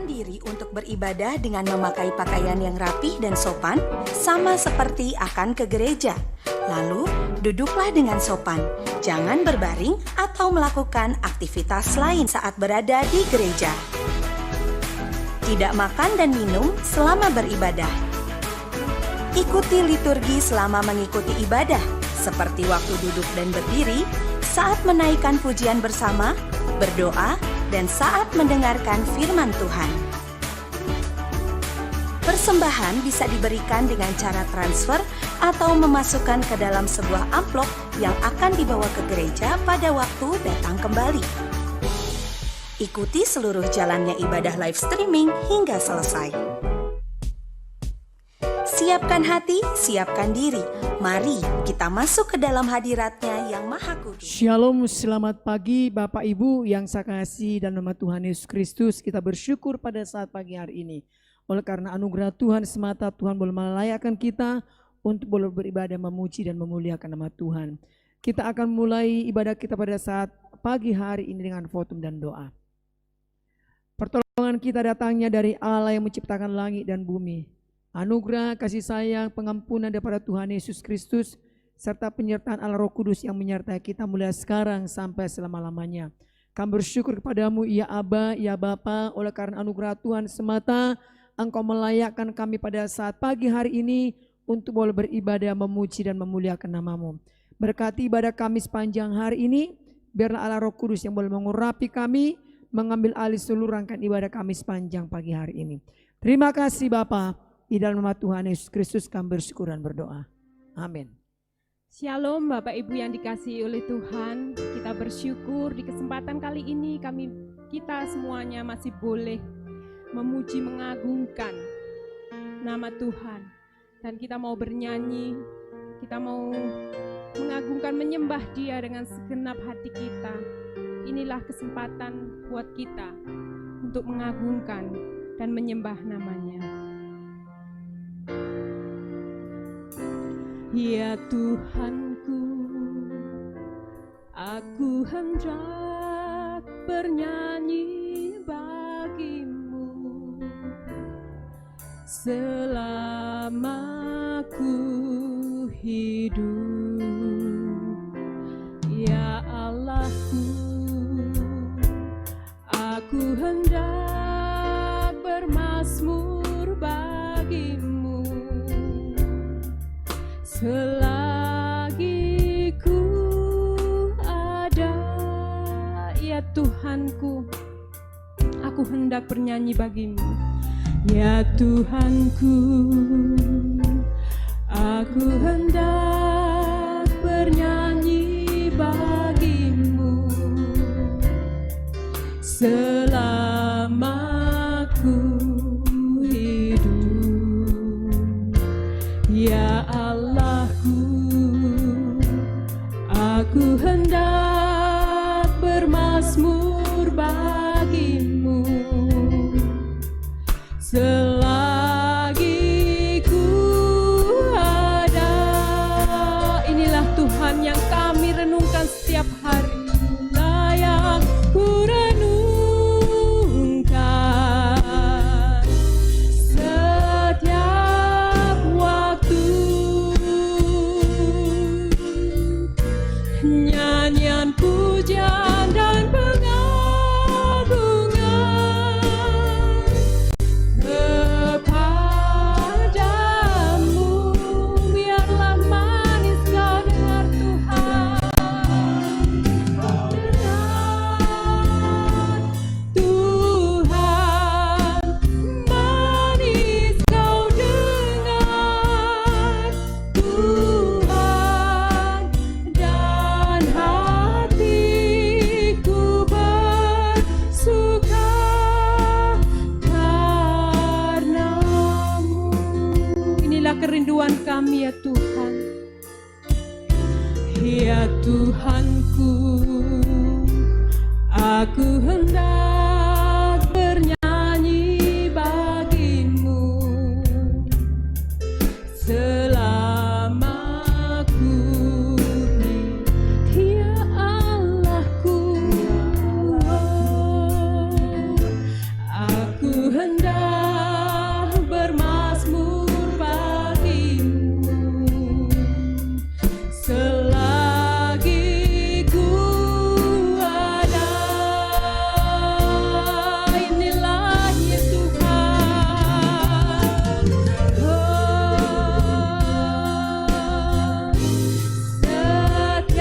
Diri untuk beribadah dengan memakai pakaian yang rapih dan sopan, sama seperti akan ke gereja. Lalu, duduklah dengan sopan. Jangan berbaring atau melakukan aktivitas lain saat berada di gereja. Tidak makan dan minum selama beribadah. Ikuti liturgi selama mengikuti ibadah, seperti waktu duduk dan berdiri, saat menaikkan pujian bersama, berdoa, dan saat mendengarkan firman Tuhan. Persembahan bisa diberikan dengan cara transfer atau memasukkan ke dalam sebuah amplop yang akan dibawa ke gereja pada waktu datang kembali. Ikuti seluruh jalannya ibadah live streaming hingga selesai. Siapkan hati, siapkan diri. Mari kita masuk ke dalam hadirat-Nya yang Maha Kudus. Shalom, selamat pagi Bapak Ibu yang saya kasih dan nama Tuhan Yesus Kristus. Kita bersyukur pada saat pagi hari ini. Oleh karena anugerah Tuhan semata, Tuhan boleh melayakkan kita untuk boleh beribadah, memuji dan memuliakan nama Tuhan. Kita akan mulai ibadah kita pada saat pagi hari ini dengan votum dan doa. Pertolongan kita datangnya dari Allah yang menciptakan langit dan bumi. Anugerah, kasih sayang, pengampunan daripada Tuhan Yesus Kristus, serta penyertaan Allah Roh Kudus yang menyertai kita mulai sekarang sampai selama-lamanya. Kami bersyukur kepadamu, ya Aba, ya Bapa, oleh karena anugerah Tuhan semata, Engkau melayakkan kami pada saat pagi hari ini untuk boleh beribadah, memuji dan memuliakan nama-Mu. Berkati ibadah kami sepanjang hari ini, biarlah Allah Roh Kudus yang boleh mengurapi kami, mengambil alih seluruh rangkaian ibadah kami sepanjang pagi hari ini. Terima kasih Bapa. Di dalam nama Tuhan Yesus Kristus kami bersyukur dan berdoa. Amin. Shalom Bapak Ibu yang dikasihi oleh Tuhan. Kita bersyukur di kesempatan kali ini kita semuanya masih boleh memuji mengagungkan nama Tuhan. Dan kita mau bernyanyi, kita mau mengagungkan, menyembah Dia dengan segenap hati kita. Inilah kesempatan buat kita untuk mengagungkan dan menyembah nama-Nya. Ya Tuhanku, aku hendak bernyanyi bagi-Mu selama ku hidup. Ya Allahku, aku hendak bermazmur bagi-Mu selagi ku ada. Ya Tuhanku, aku hendak bernyanyi bagi-Mu. Ya Tuhanku, aku hendak bernyanyi bagi-Mu selama ku hidup. Ya aku hendak bermazmur bagi-Mu selagi ku ada. Inilah Tuhan yang kami renungkan setiap hari. Yang ku renungkan setiap waktu. Nyanyian pujian dan pengagungan kepadamu, biarlah manis kau dengar Tuhan. Dengar Tuhan, manis kau dengar Tuhan, dan hatiku bersuka karena-Mu. Inilah kerinduan kami ya Tuhan. Ya Tuhanku, aku hendak bernyanyi bagi-Mu selama ku hidup. Ya Allahku, aku hendak bermazmur bagimu selagi ku ada. Inilah ya Tuhan, setiap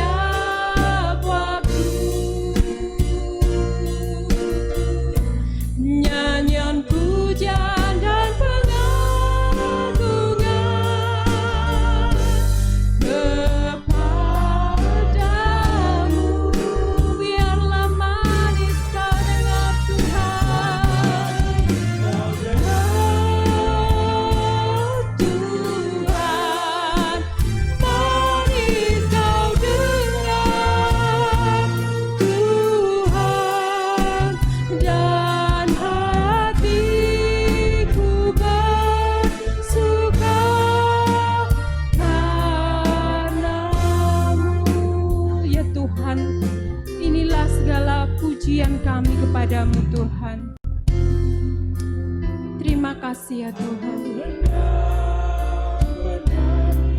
waktu nyanyian pujian dan pengagungan kepadamu, biarlah manis kau dengar Tuhan. Tuhan, manis kau dengar Tuhan, dan hatiku bersuka karenamu. Ya Tuhan, inilah segala pujian kami kepadamu Tuhan. Terima kasih ya Tuhan.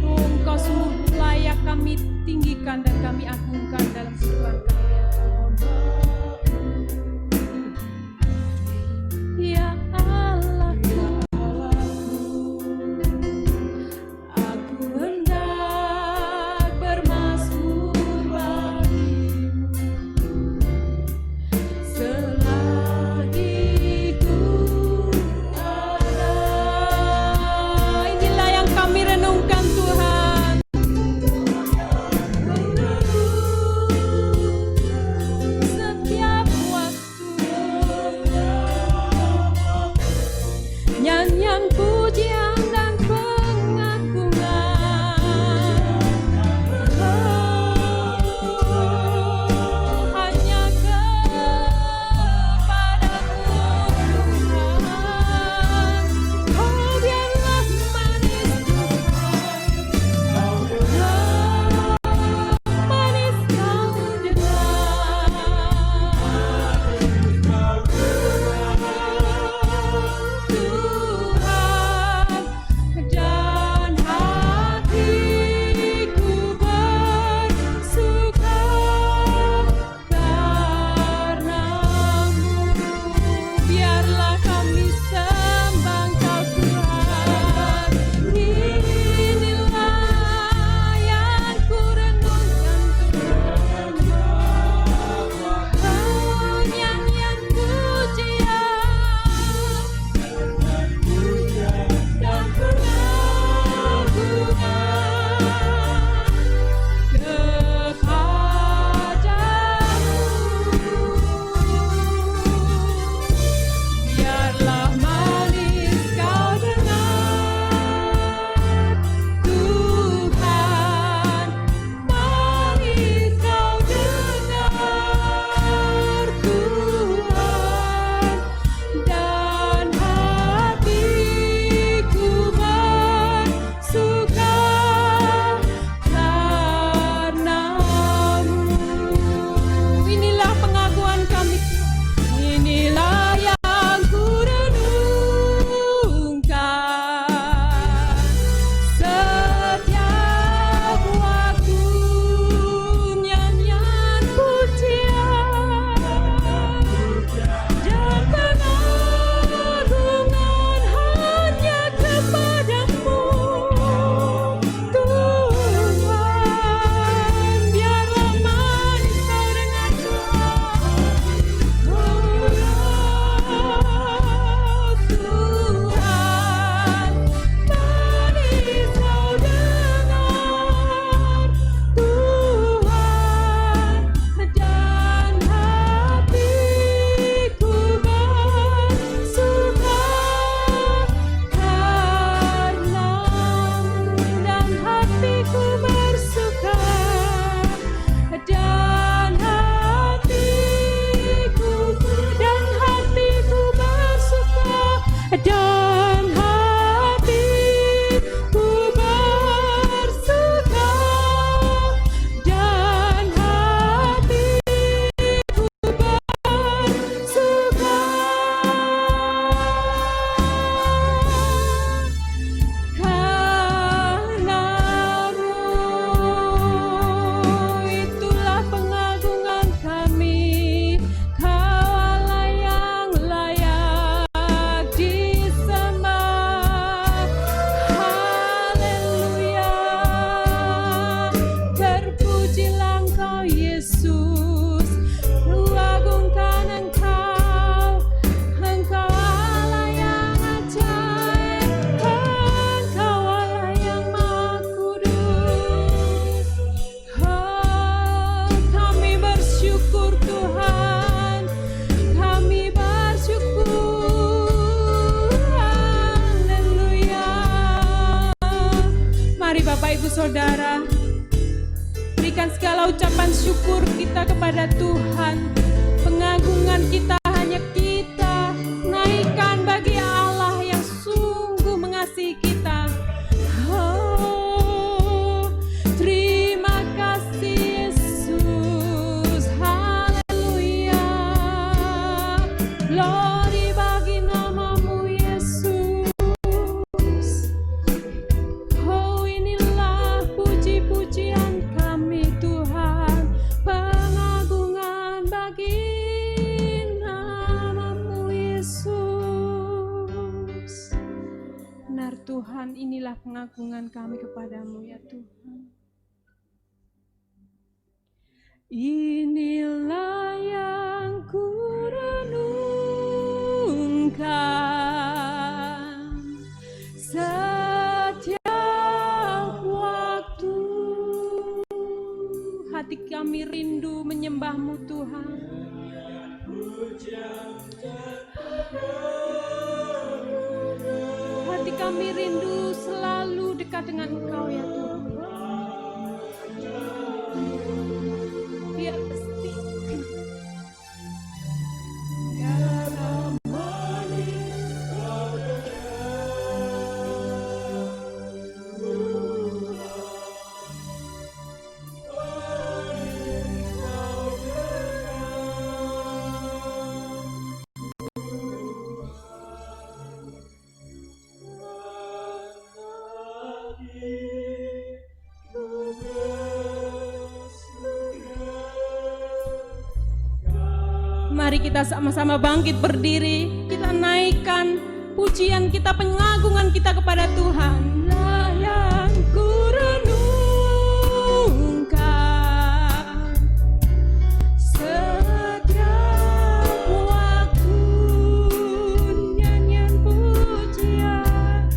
Oh, Engkau sungguh layak kami tinggikan dan kami agungkan dalam kehidupan kami ya Tuhan. Ya Allah, aku hendak bermazmur bagimu selagi ku ada. Inilah yang kami renungkan Tuhan. Setiap waktu nyanyian pujian dan pengagungan hanya kepadamu Tuhan. Oh, biarlah manis Tuhan, manis kau dengar Tuhan, dan hatiku bersuka karenamu. Biarlah kami sembah Kau Tuhan. Inilah yang ku renungkan Tuhan. Oh, nyanyian pujian dan pengagungan kepadamu, biarlah manis kau dengar Tuhan, manis kau dengar Tuhan, dan hatiku bersuka karenamu. Inilah pengakuan kami, inilah yang ku renungkan setiap waktu, nyanyian pujian dan pengagungan hanya kepadamu Tuhan. Biarlah manis kau dengar Tuhan, manis kau dengar Tuhan, dan hatiku bersuka karenamu, dan hatiku bersuka, dan hatiku bersuka, dan hatiku bersuka, dan hatiku bersuka Saudara, berikan segala ucapan syukur kita kepada Tuhan. Pengagungan kita hanya kita naikkan bagi Allah yang sungguh mengasihi kita. Oh, terima kasih Yesus, haleluya. Glory bagi namamu Yesus. Oh, inilah puji-pujian kami Tuhan, pengagungan bagi namamu Yesus. Benar Tuhan, inilah pengagungan kami kepadamu ya Tuhan. Inilah yang kurenungkan setiap waktu. Hati kami rindu menyembahmu Tuhan. Hati kami rindu selalu dekat dengan Engkau ya Tuhan. Biar pasti mari kita sama-sama bangkit berdiri, kita naikkan pujian kita, pengagungan kita kepada Tuhan. Lah yang kurenungkan setiap waktu, nyanyian pujian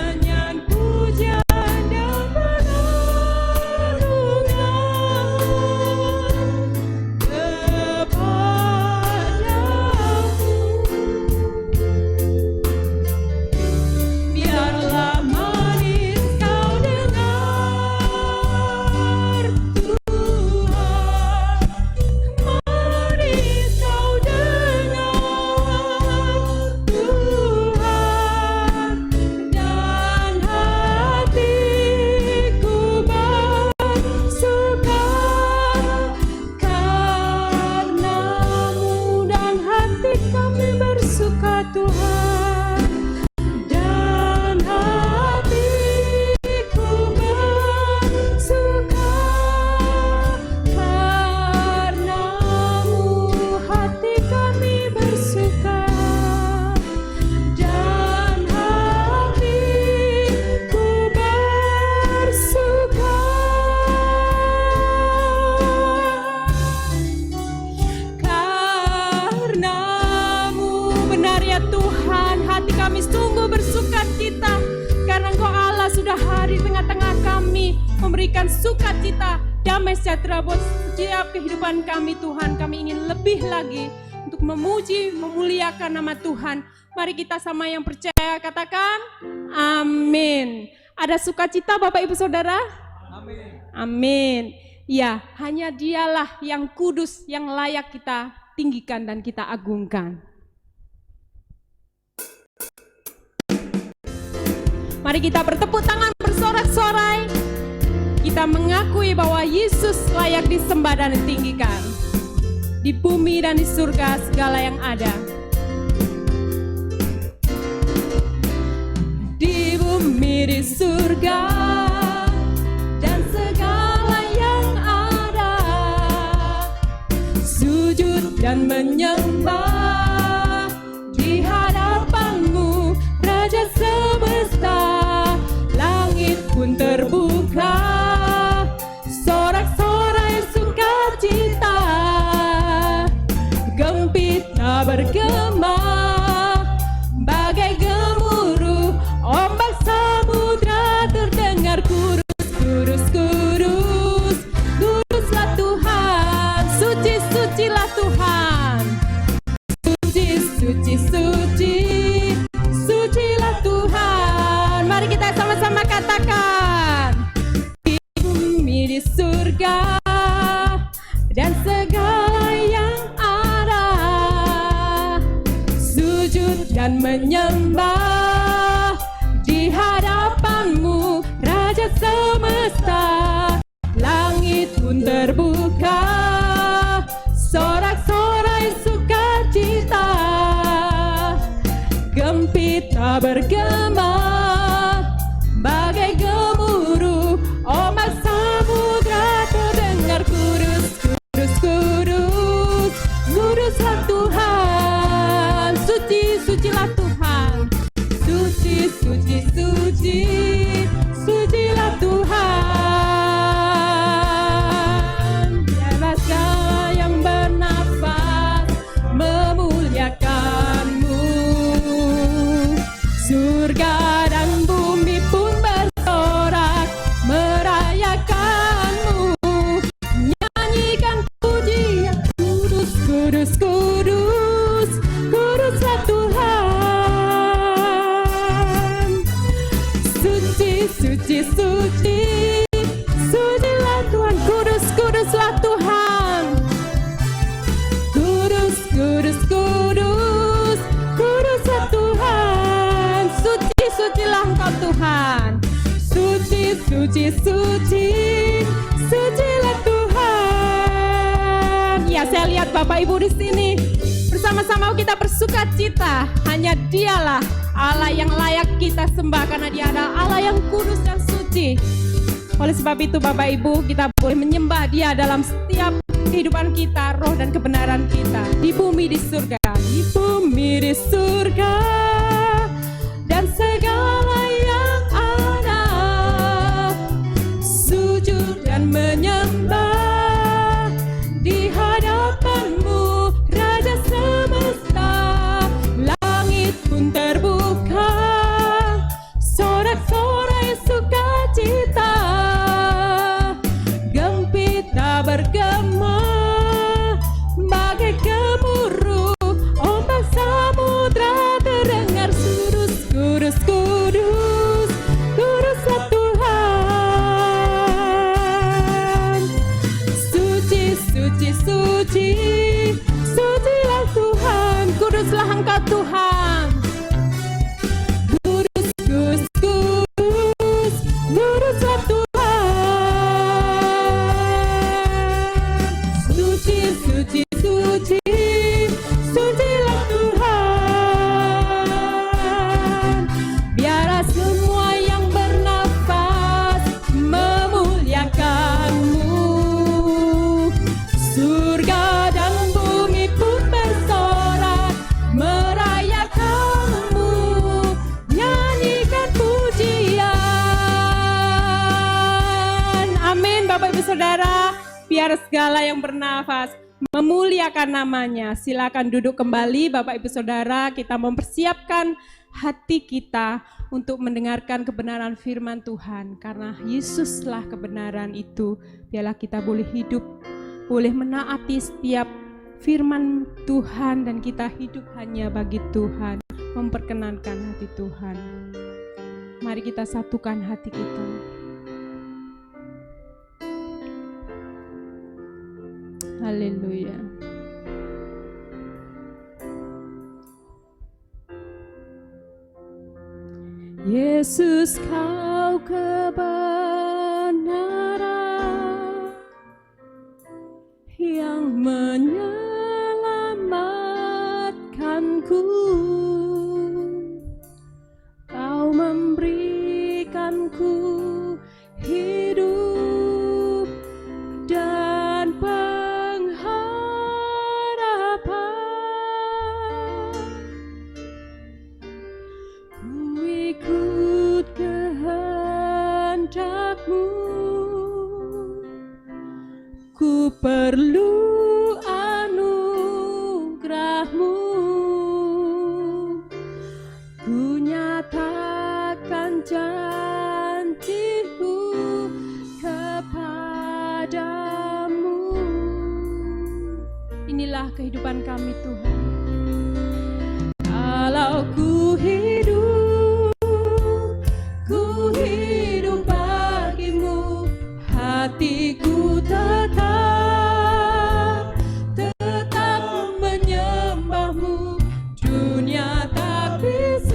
dan biarlah manis kau dengar Tuhan, manis kau dengar Tuhan, dan hatiku bersuka karenamu, dan hati kami bersuka Tuhan. Dan hatiku bersuka karenamu, hati kami bersuka. Dan hatiku bersuka karenamu. Benar ya Tuhan, hati kami sungguh bersuka cita karena Engkau Allah sudah hadir tengah-tengah kami, memberikan sukacita, damai sejahtera buat setiap kehidupan kami Tuhan. Kami ingin lebih lagi untuk memuji, memuliakan nama Tuhan. Mari kita sama yang percaya katakan amin. Ada sukacita Bapak Ibu Saudara? Amin. Amin. Ya, hanya Dialah yang kudus, yang layak kita tinggikan dan kita agungkan. Mari kita bertepuk tangan, bersorak-sorai. Kita mengakui bahwa Yesus layak disembah dan ditinggikan. Di bumi dan di surga segala yang ada. Di bumi, di surga, dan segala yang ada. Sujud dan menyembah di hadapanmu, Raja semesta. Langit pun terbuka, sorak-sorai sukacita, gempita bergema, bagai gemuruh ombak samudra terdengar kurus, kurus, kurus. Kuruslah Tuhan, suci, sucilah Tuhan. menyembah di hadapan-Mu, Raja semesta. Langit pun terbuka, sorak-sorai sukacita. Gempita bergema bagai gemuruh, ombak samudra terdengar. Kudus, kudus, kudus, kuduslah Tuhan. Suci, sucilah Tuhan. Suci, suci, suci, sucilah Tuhan. Biarlah segala yang bernafas memuliakan-Mu. Surga dan bumi pun bersorak merayakan-Mu. Nyanyikan pujian. Kudus, kudus, kudus, kuduslah Tuhan. Suci, suci, suci, sucilah Tuhan. Kudus, kuduslah Tuhan. Kudus, kudus, kudus, kuduslah Tuhan. Suci, sucilah Engkau Tuhan. Suci, suci, suci, sucilah Tuhan. Ya, saya lihat Bapak Ibu di sini. Bersama-sama kita bersuka cita. Hanya Dialah Allah yang layak kita sembah, karena Dia adalah Allah yang kudus dan suci. Oleh sebab itu Bapak Ibu, kita boleh menyembah Dia dalam setiap kehidupan kita, roh dan kebenaran kita. Di bumi, di surga. Di bumi, di surga, dan segala yang ada, sujud dan menyembah di hadapan-Mu, Raja semesta. Langit pun terbuka, sorak-sorai sukacita. Gempita bergema bagai gemuruh, ombak samudra terdengar. Kudus, kudus, kudus, kuduslah Tuhan. Suci, suci, suci, sucilah Tuhan. Kuduslah Engkau Tuhan. Kudus, kudus, kudus, kuduslah Tuhan. Suci, suci, suci, sucilah Tuhan. Biarlah semua yang bernafas memuliakan-Mu. Surga dan bumi pun bersorak merayakan-Mu. Nyanyikan pujian. Amin Bapak Ibu Saudara. Biar segala yang bernafas memuliakan namanya. Silakan duduk kembali Bapak Ibu Saudara. Kita mempersiapkan hati kita untuk mendengarkan kebenaran firman Tuhan. Karena Yesuslah kebenaran itu. Biarlah kita boleh hidup, boleh menaati setiap firman Tuhan, dan kita hidup hanya bagi Tuhan, memperkenankan hati Tuhan. Mari kita satukan hati kita. Haleluya. Yesus, Kau kebenaran yang menyelamatkanku. Kau memberikanku hidup dan pengharapan. Ku ikut kehendak-Mu. Ku perlu anugerah-Mu. Ku nyatakan janji-Ku kepadamu. Inilah kehidupan kami Tuhan. Kalau ku hidup bagimu, hatiku tetap menyembah-Mu. Dunia tak bisa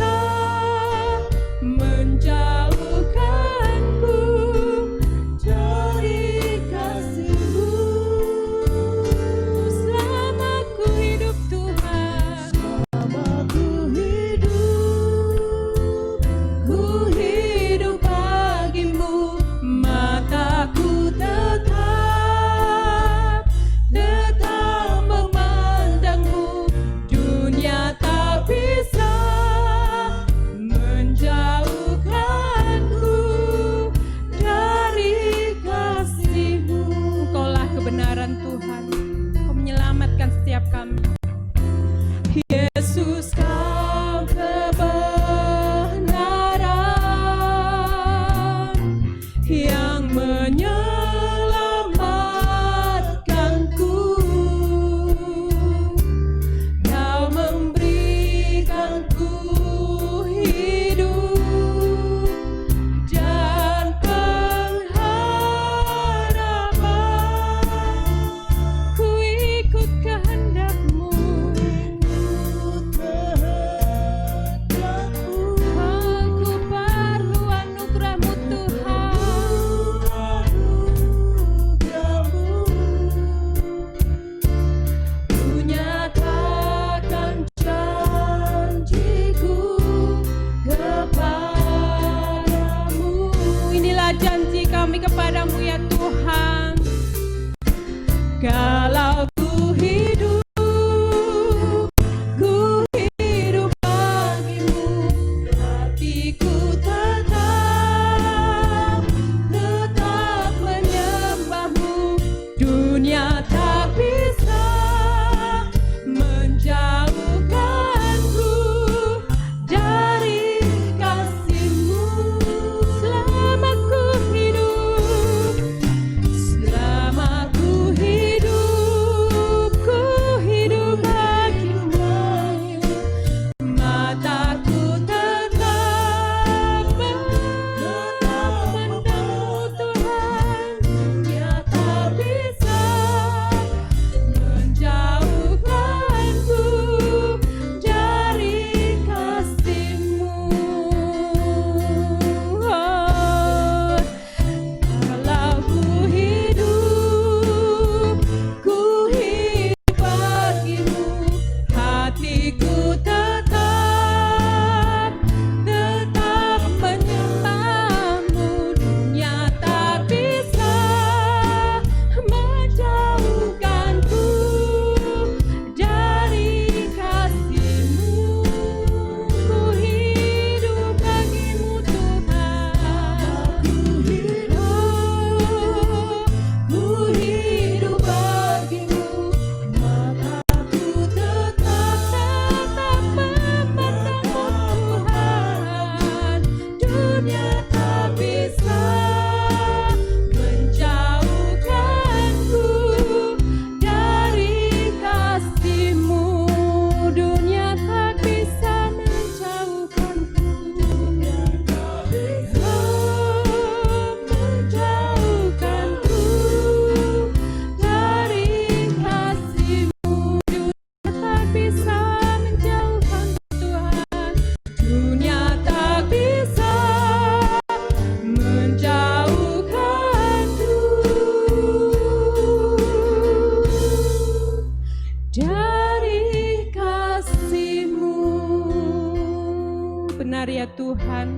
benar ya Tuhan.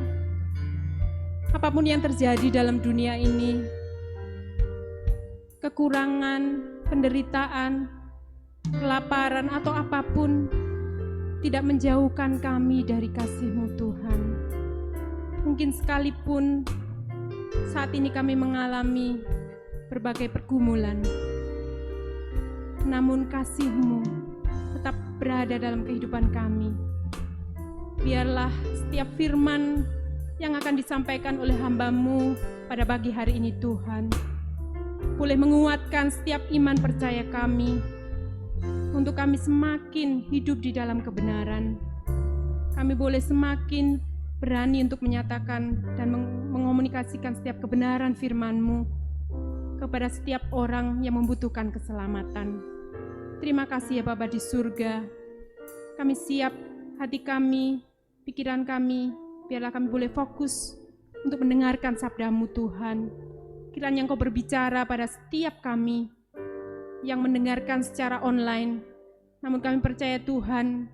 Apapun yang terjadi dalam dunia ini, kekurangan, penderitaan, kelaparan atau apapun tidak menjauhkan kami dari kasih-Mu Tuhan. Mungkin sekalipun saat ini kami mengalami berbagai pergumulan, namun kasih-Mu tetap berada dalam kehidupan kami. Biarlah setiap firman yang akan disampaikan oleh hamba-Mu pada pagi hari ini Tuhan, boleh menguatkan setiap iman percaya kami, untuk kami semakin hidup di dalam kebenaran. Kami boleh semakin berani untuk menyatakan dan mengomunikasikan setiap kebenaran firman-Mu kepada setiap orang yang membutuhkan keselamatan. Terima kasih ya Bapa di surga. Kami siap, hati kami, pikiran kami, biarlah kami boleh fokus untuk mendengarkan sabda-Mu Tuhan. Kiranya Engkau berbicara pada setiap kami yang mendengarkan secara online. Namun kami percaya Tuhan,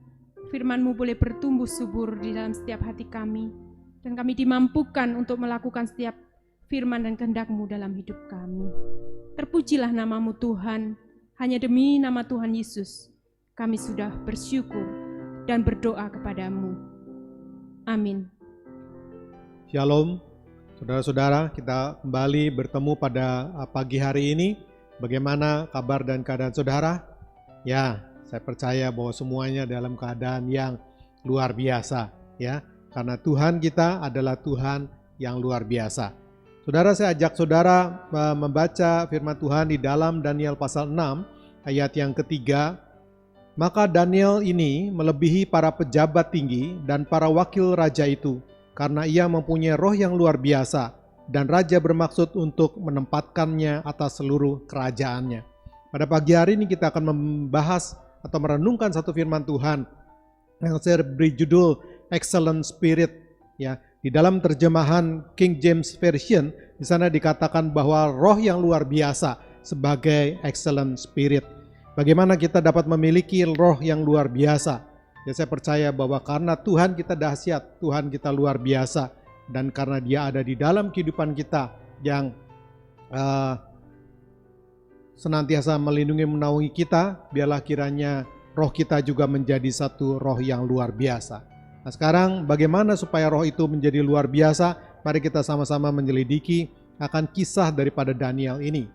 firman-Mu boleh bertumbuh subur di dalam setiap hati kami. Dan kami dimampukan untuk melakukan setiap firman dan kehendak-Mu dalam hidup kami. Terpujilah nama-Mu Tuhan, hanya demi nama Tuhan Yesus kami sudah bersyukur dan berdoa kepada-Mu. Amin. Shalom, saudara-saudara, kita kembali bertemu pada pagi hari ini. Bagaimana kabar dan keadaan saudara? Ya, saya percaya bahwa semuanya dalam keadaan yang luar biasa, ya. Karena Tuhan kita adalah Tuhan yang luar biasa. Saudara, saya ajak saudara membaca firman Tuhan di dalam Daniel pasal 6 ayat yang ketiga. Maka Daniel ini melebihi para pejabat tinggi dan para wakil raja itu, karena ia mempunyai roh yang luar biasa, dan raja bermaksud untuk menempatkannya atas seluruh kerajaannya. Pada pagi hari ini kita akan membahas atau merenungkan satu firman Tuhan yang saya beri judul Excellent Spirit. Ya, di dalam terjemahan King James Version, di sana dikatakan bahwa roh yang luar biasa sebagai excellent spirit. Bagaimana kita dapat memiliki roh yang luar biasa? Ya, saya percaya bahwa karena Tuhan kita dahsyat, Tuhan kita luar biasa, dan karena Dia ada di dalam kehidupan kita yang senantiasa melindungi menaungi kita, biarlah kiranya roh kita juga menjadi satu roh yang luar biasa. Nah, sekarang bagaimana supaya roh itu menjadi luar biasa? Mari kita sama-sama menyelidiki akan kisah daripada Daniel ini.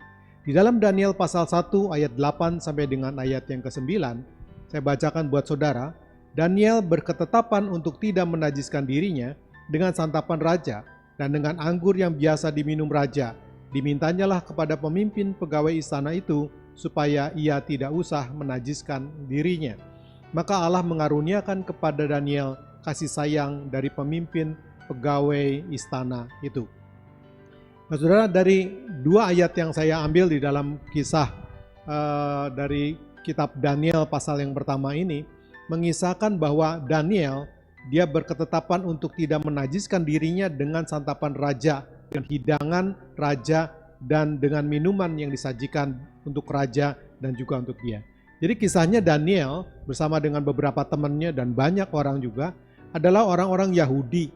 Di dalam Daniel pasal 1 ayat 8 sampai dengan ayat yang ke-9, saya bacakan buat saudara. Daniel berketetapan untuk tidak menajiskan dirinya dengan santapan raja dan dengan anggur yang biasa diminum raja. Dimintanyalah kepada pemimpin pegawai istana itu supaya ia tidak usah menajiskan dirinya. Maka Allah mengaruniakan kepada Daniel kasih sayang dari pemimpin pegawai istana itu. Nah, saudara, dari dua ayat yang saya ambil di dalam kisah dari kitab Daniel pasal yang pertama ini, mengisahkan bahwa Daniel dia berketetapan untuk tidak menajiskan dirinya dengan santapan raja, dengan hidangan raja, dan dengan minuman yang disajikan untuk raja dan juga untuk dia. Jadi kisahnya Daniel bersama dengan beberapa temannya dan banyak orang juga adalah orang-orang Yahudi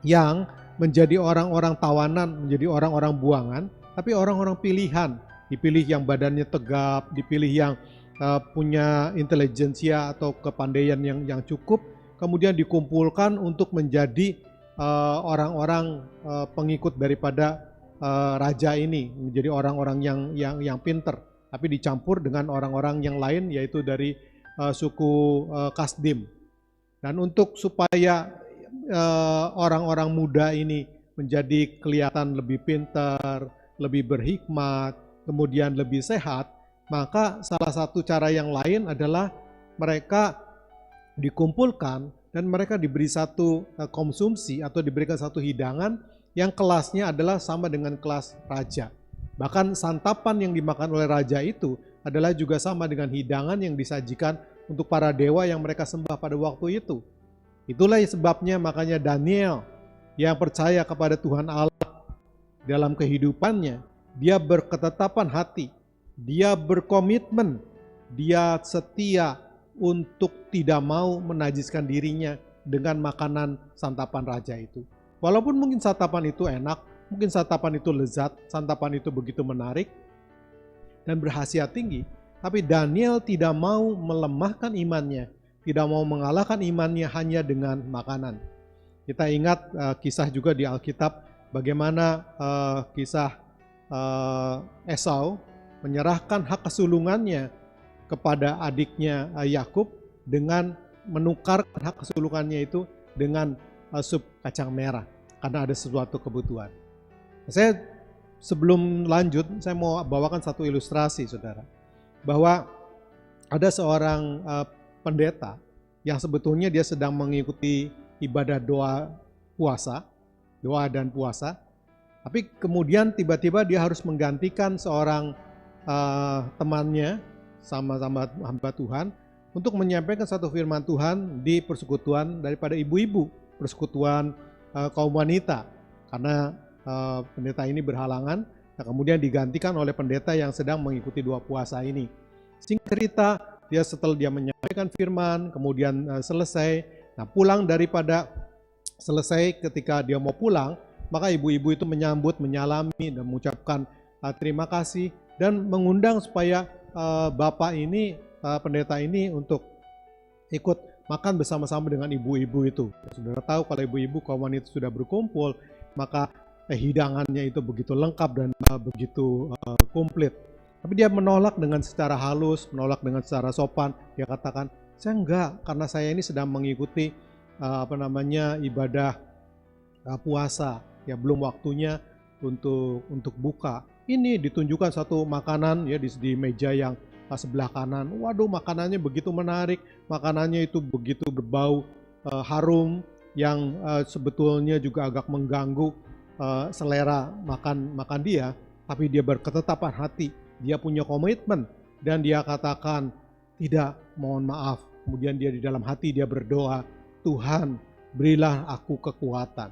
yang menjadi orang-orang tawanan, menjadi orang-orang buangan, tapi orang-orang pilihan. Dipilih yang badannya tegap, dipilih yang punya intelijensia atau kepandaian yang cukup, kemudian dikumpulkan untuk menjadi orang-orang pengikut daripada raja ini, menjadi orang-orang yang pinter, tapi dicampur dengan orang-orang yang lain, yaitu dari suku Kasdim. Dan untuk supaya orang-orang muda ini menjadi kelihatan lebih pintar, lebih berhikmat, kemudian lebih sehat, maka salah satu cara yang lain adalah mereka dikumpulkan dan mereka diberi satu konsumsi atau diberikan satu hidangan yang kelasnya adalah sama dengan kelas raja. Bahkan santapan yang dimakan oleh raja itu adalah juga sama dengan hidangan yang disajikan untuk para dewa yang mereka sembah pada waktu itu. Itulah sebabnya makanya Daniel yang percaya kepada Tuhan Allah dalam kehidupannya, dia berketetapan hati, dia berkomitmen, dia setia untuk tidak mau menajiskan dirinya dengan makanan santapan raja itu. Walaupun mungkin santapan itu enak, mungkin santapan itu lezat, santapan itu begitu menarik dan berkhasiat tinggi, tapi Daniel tidak mau melemahkan imannya, tidak mau mengalahkan imannya hanya dengan makanan. Kita ingat kisah juga di Alkitab, bagaimana kisah Esau menyerahkan hak kesulungannya kepada adiknya Yakub dengan menukarkan hak kesulungannya itu dengan sup kacang merah karena ada sesuatu kebutuhan. Saya sebelum lanjut, saya mau bawakan satu ilustrasi, saudara, bahwa ada seorang pendeta yang sebetulnya dia sedang mengikuti ibadah doa dan puasa, tapi kemudian tiba-tiba dia harus menggantikan seorang temannya, sama-sama hamba Tuhan, untuk menyampaikan satu firman Tuhan di persekutuan daripada ibu-ibu, persekutuan kaum wanita, karena pendeta ini berhalangan, dan kemudian digantikan oleh pendeta yang sedang mengikuti doa puasa ini. Singkat cerita, setelah dia menyampaikan firman, kemudian selesai, nah pulang daripada selesai, ketika dia mau pulang, maka ibu-ibu itu menyambut, menyalami, dan mengucapkan terima kasih, dan mengundang supaya bapak ini, pendeta ini untuk ikut makan bersama-sama dengan ibu-ibu itu. Saudara tahu kalau ibu-ibu kaum wanita sudah berkumpul, maka hidangannya itu begitu lengkap dan begitu komplit. Tapi dia menolak dengan secara halus, menolak dengan secara sopan. Dia katakan, saya enggak, karena saya ini sedang mengikuti ibadah puasa, ya belum waktunya untuk buka. Ini ditunjukkan satu makanan ya di meja yang sebelah kanan. Waduh, makanannya begitu menarik, makanannya itu begitu berbau harum yang sebetulnya juga agak mengganggu selera makan dia, tapi dia berketetapan hati, dia punya komitmen dan dia katakan tidak, mohon maaf. Kemudian dia di dalam hati dia berdoa, Tuhan berilah aku kekuatan.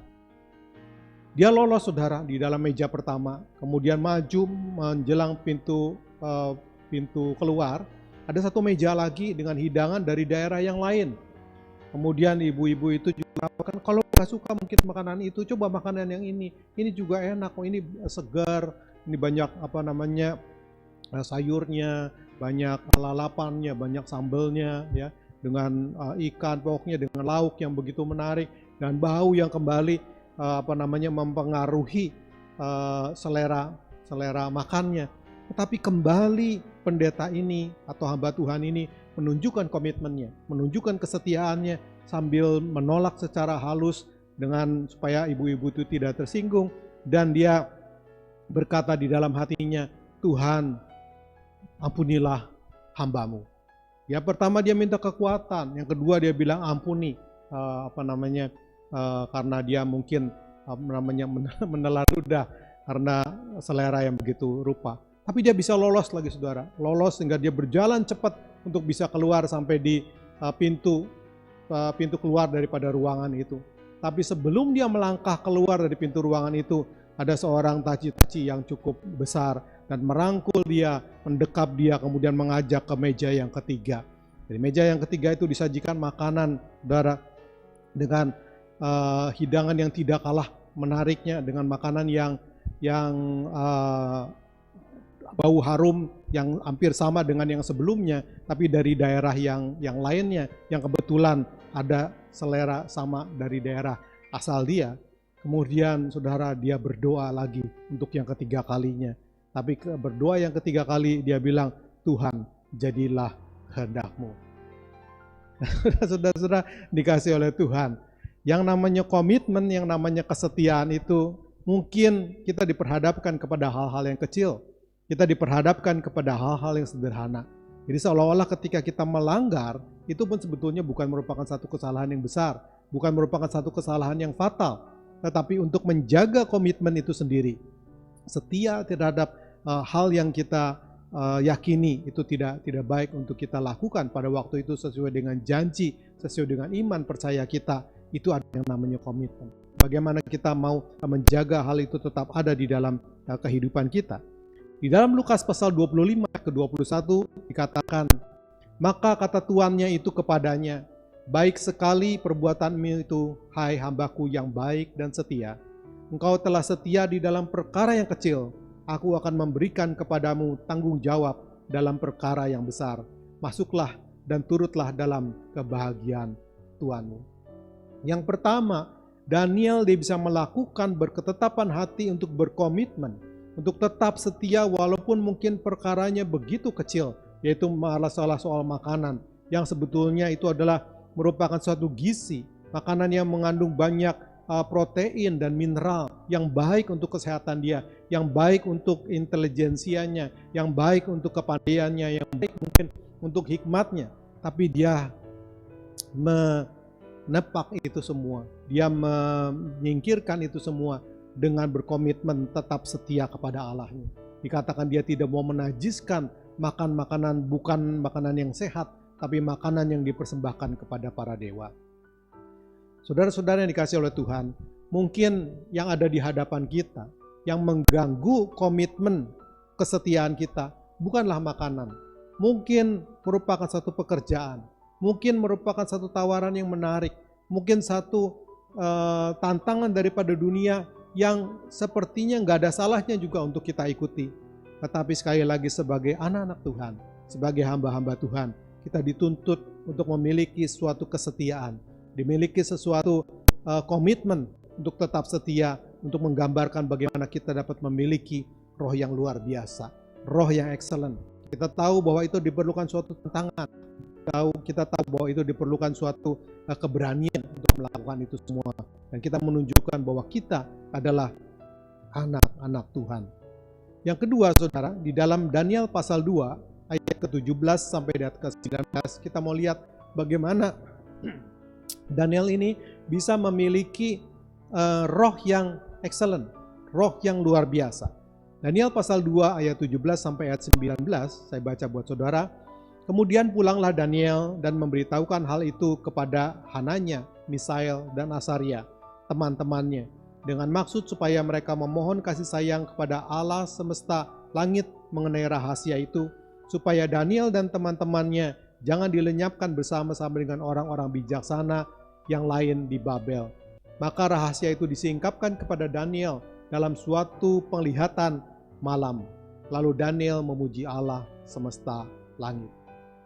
Dia lolos, saudara, di dalam meja pertama, kemudian maju menjelang pintu keluar, ada satu meja lagi dengan hidangan dari daerah yang lain. Kemudian ibu-ibu itu juga mengatakan, kalau nggak suka mungkin makanan itu, coba makanan yang ini juga enak, ini segar, ini banyak sayurnya, banyak lalapannya, banyak sambelnya, ya, dengan ikan, pokoknya dengan lauk yang begitu menarik dan bau yang kembali mempengaruhi selera makannya. Tetapi kembali pendeta ini atau hamba Tuhan ini menunjukkan komitmennya, menunjukkan kesetiaannya sambil menolak secara halus dengan supaya ibu-ibu itu tidak tersinggung, dan dia berkata di dalam hatinya, Tuhan ampunilah hambamu. Ya, pertama dia minta kekuatan, yang kedua dia bilang ampuni karena dia mungkin menelan ludah karena selera yang begitu rupa. Tapi dia bisa lolos lagi, saudara. Lolos sehingga dia berjalan cepat untuk bisa keluar sampai di pintu keluar daripada ruangan itu. Tapi sebelum dia melangkah keluar dari pintu ruangan itu, ada seorang taci-taci yang cukup besar dan merangkul dia, mendekap dia, kemudian mengajak ke meja yang ketiga. Di meja yang ketiga itu disajikan makanan, saudara, dengan hidangan yang tidak kalah menariknya, dengan makanan yang bau harum yang hampir sama dengan yang sebelumnya, tapi dari daerah yang lainnya, yang kebetulan ada selera sama dari daerah asal dia. Kemudian saudara, dia berdoa lagi untuk yang ketiga kalinya. Tapi berdoa yang ketiga kali dia bilang, Tuhan jadilah kehendak-Mu. Saudara-saudara dikasih oleh Tuhan, yang namanya komitmen, yang namanya kesetiaan itu, mungkin kita diperhadapkan kepada hal-hal yang kecil, kita diperhadapkan kepada hal-hal yang sederhana. Jadi seolah-olah ketika kita melanggar, itu pun sebetulnya bukan merupakan satu kesalahan yang besar, bukan merupakan satu kesalahan yang fatal, tetapi untuk menjaga komitmen itu sendiri, setia terhadap hal yang kita yakini itu tidak baik untuk kita lakukan pada waktu itu sesuai dengan janji, sesuai dengan iman percaya kita, itu ada yang namanya komitmen. Bagaimana kita mau menjaga hal itu tetap ada di dalam kehidupan kita. Di dalam Lukas pasal 25 ke 21 dikatakan, maka kata tuannya itu kepadanya, baik sekali perbuatanmu itu, hai hambaku yang baik dan setia. Engkau telah setia di dalam perkara yang kecil, aku akan memberikan kepadamu tanggung jawab dalam perkara yang besar. Masuklah dan turutlah dalam kebahagiaan Tuhanmu. Yang pertama, Daniel dia bisa melakukan berketetapan hati untuk berkomitmen, untuk tetap setia walaupun mungkin perkaranya begitu kecil, yaitu masalah soal makanan, yang sebetulnya itu adalah merupakan suatu gizi, makanan yang mengandung banyak protein dan mineral yang baik untuk kesehatan dia, yang baik untuk intelijensianya, yang baik untuk kepandaiannya, yang baik mungkin untuk hikmatnya. Tapi dia menepak itu semua, dia menyingkirkan itu semua dengan berkomitmen tetap setia kepada Allahnya. Dikatakan dia tidak mau menajiskan makan makanan, bukan makanan yang sehat, tapi makanan yang dipersembahkan kepada para dewa. Saudara-saudara yang dikasihi oleh Tuhan, mungkin yang ada di hadapan kita, yang mengganggu komitmen kesetiaan kita, bukanlah makanan. Mungkin merupakan satu pekerjaan, mungkin merupakan satu tawaran yang menarik, mungkin satu tantangan daripada dunia yang sepertinya nggak ada salahnya juga untuk kita ikuti. Tetapi sekali lagi sebagai anak-anak Tuhan, sebagai hamba-hamba Tuhan, kita dituntut untuk memiliki suatu kesetiaan, dimiliki sesuatu komitmen untuk tetap setia, untuk menggambarkan bagaimana kita dapat memiliki roh yang luar biasa, roh yang excellent. Kita tahu bahwa itu diperlukan suatu tantangan, kita tahu bahwa itu diperlukan suatu keberanian untuk melakukan itu semua. Dan kita menunjukkan bahwa kita adalah anak-anak Tuhan. Yang kedua, saudara, di dalam Daniel pasal 2, ayat ke-17 sampai ayat ke-19, kita mau lihat bagaimana Daniel ini bisa memiliki roh yang excellent, roh yang luar biasa. Daniel pasal 2 ayat 17 sampai ayat 19, saya baca buat saudara. Kemudian pulanglah Daniel dan memberitahukan hal itu kepada Hananya, Misael, dan Asaria, teman-temannya, dengan maksud supaya mereka memohon kasih sayang kepada Allah semesta langit mengenai rahasia itu, supaya Daniel dan teman-temannya jangan dilenyapkan bersama-sama dengan orang-orang bijaksana yang lain di Babel. Maka rahasia itu disingkapkan kepada Daniel dalam suatu penglihatan malam. Lalu Daniel memuji Allah semesta langit.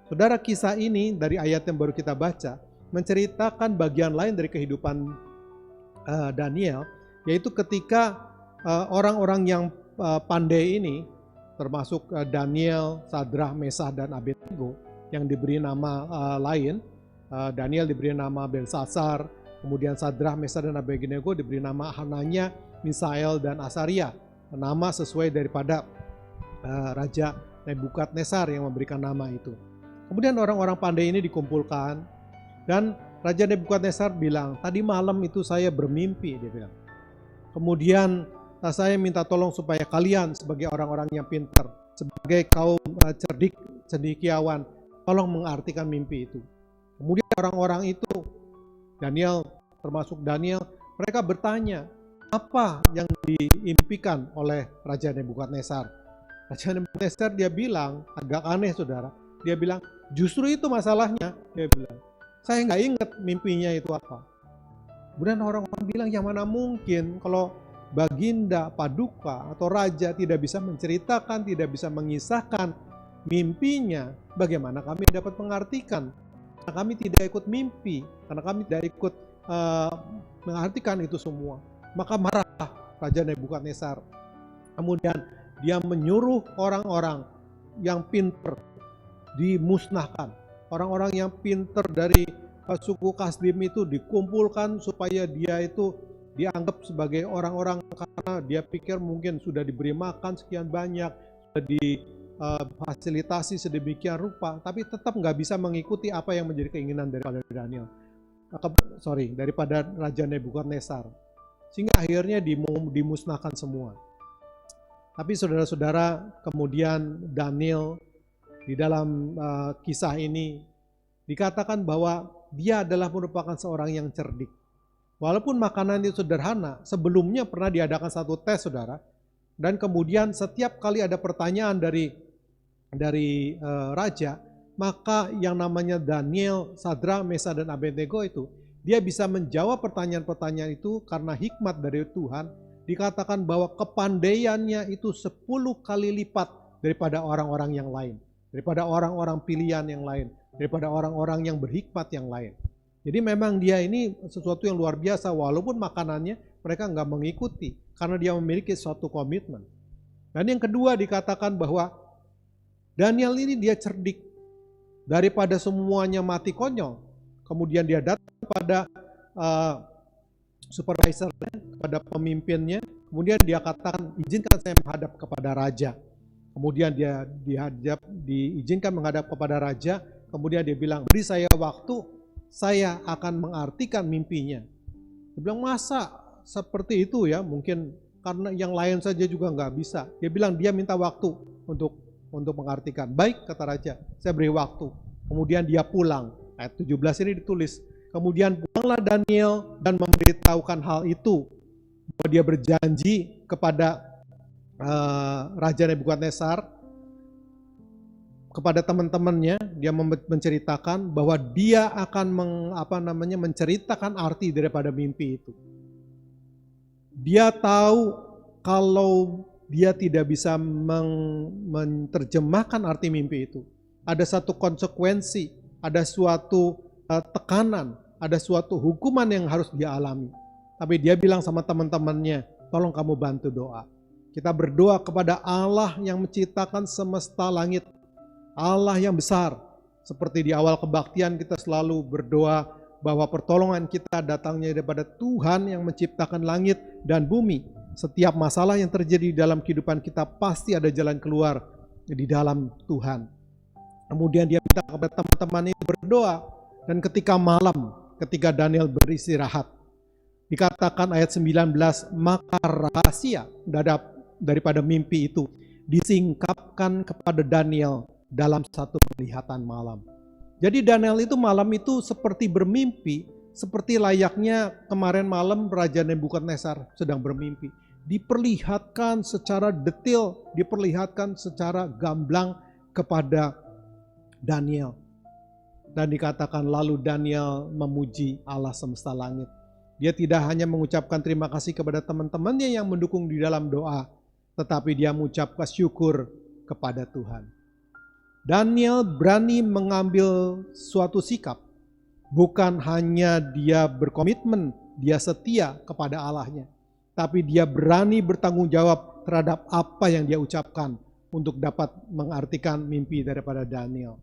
Saudara, kisah ini dari ayat yang baru kita baca menceritakan bagian lain dari kehidupan Daniel, yaitu ketika orang-orang yang pandai ini, termasuk Daniel, Sadrah, Mesah, dan Abednego, yang diberi nama lain. Daniel diberi nama Belsasar, kemudian Sadrah, Mesah, dan Abednego diberi nama Hananya, Misael, dan Asaria, nama sesuai daripada Raja Nebukadnezar yang memberikan nama itu. Kemudian orang-orang pandai ini dikumpulkan, dan Raja Nebukadnezar bilang, tadi malam itu saya bermimpi, dia bilang. Kemudian saya minta tolong supaya kalian sebagai orang-orang yang pintar, sebagai kaum cerdik, cendekiawan, tolong mengartikan mimpi itu. Kemudian orang-orang itu, Daniel, termasuk Daniel, mereka bertanya, apa yang diimpikan oleh Raja Nebukadnezar? Raja Nebukadnezar dia bilang, agak aneh saudara, dia bilang, justru itu masalahnya, dia bilang. Saya nggak ingat mimpinya itu apa. Kemudian orang-orang bilang, yang mana mungkin kalau Baginda, Paduka, atau Raja tidak bisa menceritakan, tidak bisa mengisahkan mimpinya, bagaimana kami dapat mengartikan? Karena kami tidak ikut mimpi, karena kami tidak ikut mengartikan itu semua. Maka marah Raja Nebukadnezar. Kemudian dia menyuruh orang-orang yang pintar dimusnahkan. Orang-orang yang pintar dari suku Kasdim itu dikumpulkan supaya dia itu dianggap sebagai orang-orang karena dia pikir mungkin sudah diberi makan sekian banyak, sudah difasilitasi sedemikian rupa, tapi tetap nggak bisa mengikuti apa yang menjadi keinginan daripada daripada Raja Nebukadnezar. Sehingga akhirnya dimusnahkan semua. Tapi saudara-saudara, kemudian Daniel di dalam kisah ini dikatakan bahwa dia adalah merupakan seorang yang cerdik. Walaupun makanan itu sederhana, sebelumnya pernah diadakan satu tes saudara, dan kemudian setiap kali ada pertanyaan dari raja, maka yang namanya Daniel, Sadrak, Mesakh, dan Abednego itu, dia bisa menjawab pertanyaan-pertanyaan itu karena hikmat dari Tuhan. Dikatakan bahwa kepandaiannya itu 10 kali lipat daripada orang-orang yang lain, daripada orang-orang pilihan yang lain, daripada orang-orang yang berhikmat yang lain. Jadi memang dia ini sesuatu yang luar biasa, walaupun makanannya mereka nggak mengikuti, karena dia memiliki suatu komitmen. Dan yang kedua dikatakan bahwa Daniel ini dia cerdik, daripada semuanya mati konyol. Kemudian dia datang pada supervisornya, kepada pemimpinnya, kemudian dia katakan, izinkan saya menghadap kepada raja. Kemudian dia diizinkan menghadap kepada raja, kemudian dia bilang, beri saya waktu, saya akan mengartikan mimpinya. Dia bilang, masa seperti itu ya, mungkin karena yang lain saja juga nggak bisa. Dia bilang, dia minta waktu untuk mengartikan. Baik, kata raja, saya beri waktu. Kemudian dia pulang. Ayat 17 ini ditulis, kemudian pulanglah Daniel dan memberitahukan hal itu, bahwa dia berjanji kepada Raja Nebukadnezar, kepada teman-temannya, dia menceritakan bahwa dia akan menceritakan arti daripada mimpi itu. Dia tahu kalau dia tidak bisa menerjemahkan arti mimpi itu, ada satu konsekuensi, ada suatu tekanan, ada suatu hukuman yang harus dia alami. Tapi dia bilang sama teman-temannya, tolong kamu bantu doa. Kita berdoa kepada Allah yang menciptakan semesta langit, Allah yang besar. Seperti di awal kebaktian kita selalu berdoa bahwa pertolongan kita datangnya daripada Tuhan yang menciptakan langit dan bumi. Setiap masalah yang terjadi dalam kehidupan kita pasti ada jalan keluar di dalam Tuhan. Kemudian dia minta kepada teman-teman ini berdoa. Dan ketika malam, ketika Daniel beristirahat, dikatakan ayat 19, maka rahasia daripada mimpi itu disingkapkan kepada Daniel dalam satu penglihatan malam. Jadi Daniel itu malam itu seperti bermimpi, seperti layaknya kemarin malam Raja Nebukadnezar sedang bermimpi. Diperlihatkan secara detail, diperlihatkan secara gamblang kepada Daniel. Dan dikatakan lalu Daniel memuji Allah semesta langit. Dia tidak hanya mengucapkan terima kasih kepada teman-temannya yang mendukung di dalam doa, tetapi dia mengucapkan syukur kepada Tuhan. Daniel berani mengambil suatu sikap. Bukan hanya dia berkomitmen, dia setia kepada Allahnya, tapi dia berani bertanggung jawab terhadap apa yang dia ucapkan untuk dapat mengartikan mimpi daripada Daniel.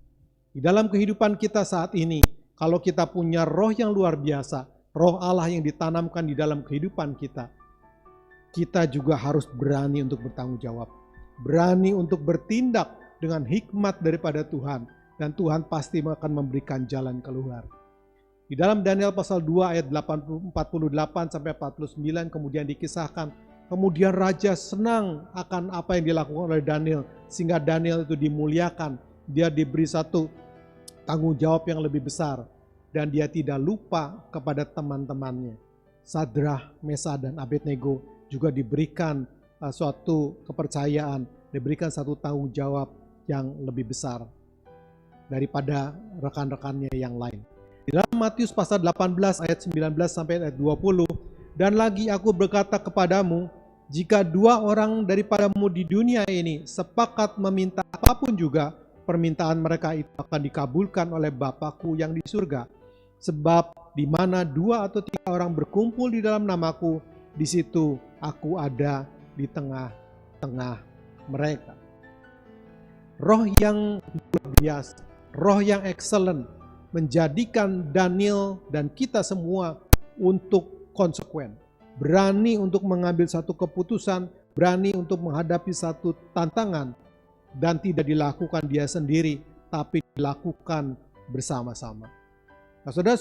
Di dalam kehidupan kita saat ini, kalau kita punya roh yang luar biasa, roh Allah yang ditanamkan di dalam kehidupan kita, kita juga harus berani untuk bertanggung jawab. Berani untuk bertindak dengan hikmat daripada Tuhan. Dan Tuhan pasti akan memberikan jalan keluar. Di dalam Daniel pasal 2 ayat 48 sampai 49 kemudian dikisahkan. Kemudian Raja senang akan apa yang dilakukan oleh Daniel. Sehingga Daniel itu dimuliakan. Dia diberi satu tanggung jawab yang lebih besar. Dan dia tidak lupa kepada teman-temannya. Sadrak, Mesakh, dan Abednego juga diberikan suatu kepercayaan, diberikan satu tanggung jawab yang lebih besar daripada rekan-rekannya yang lain. Di dalam Matius pasal 18 ayat 19 sampai ayat 20, dan lagi aku berkata kepadamu, jika 2 orang daripadamu di dunia ini sepakat meminta apapun juga, permintaan mereka itu akan dikabulkan oleh Bapa-Ku yang di surga. Sebab di mana 2 atau 3 orang berkumpul di dalam namaku, di situ aku ada di tengah-tengah mereka. Roh yang luar biasa, roh yang excellent, menjadikan Daniel dan kita semua untuk konsekuen. Berani untuk mengambil satu keputusan, berani untuk menghadapi satu tantangan, dan tidak dilakukan dia sendiri, tapi dilakukan bersama-sama. Nah, saudara,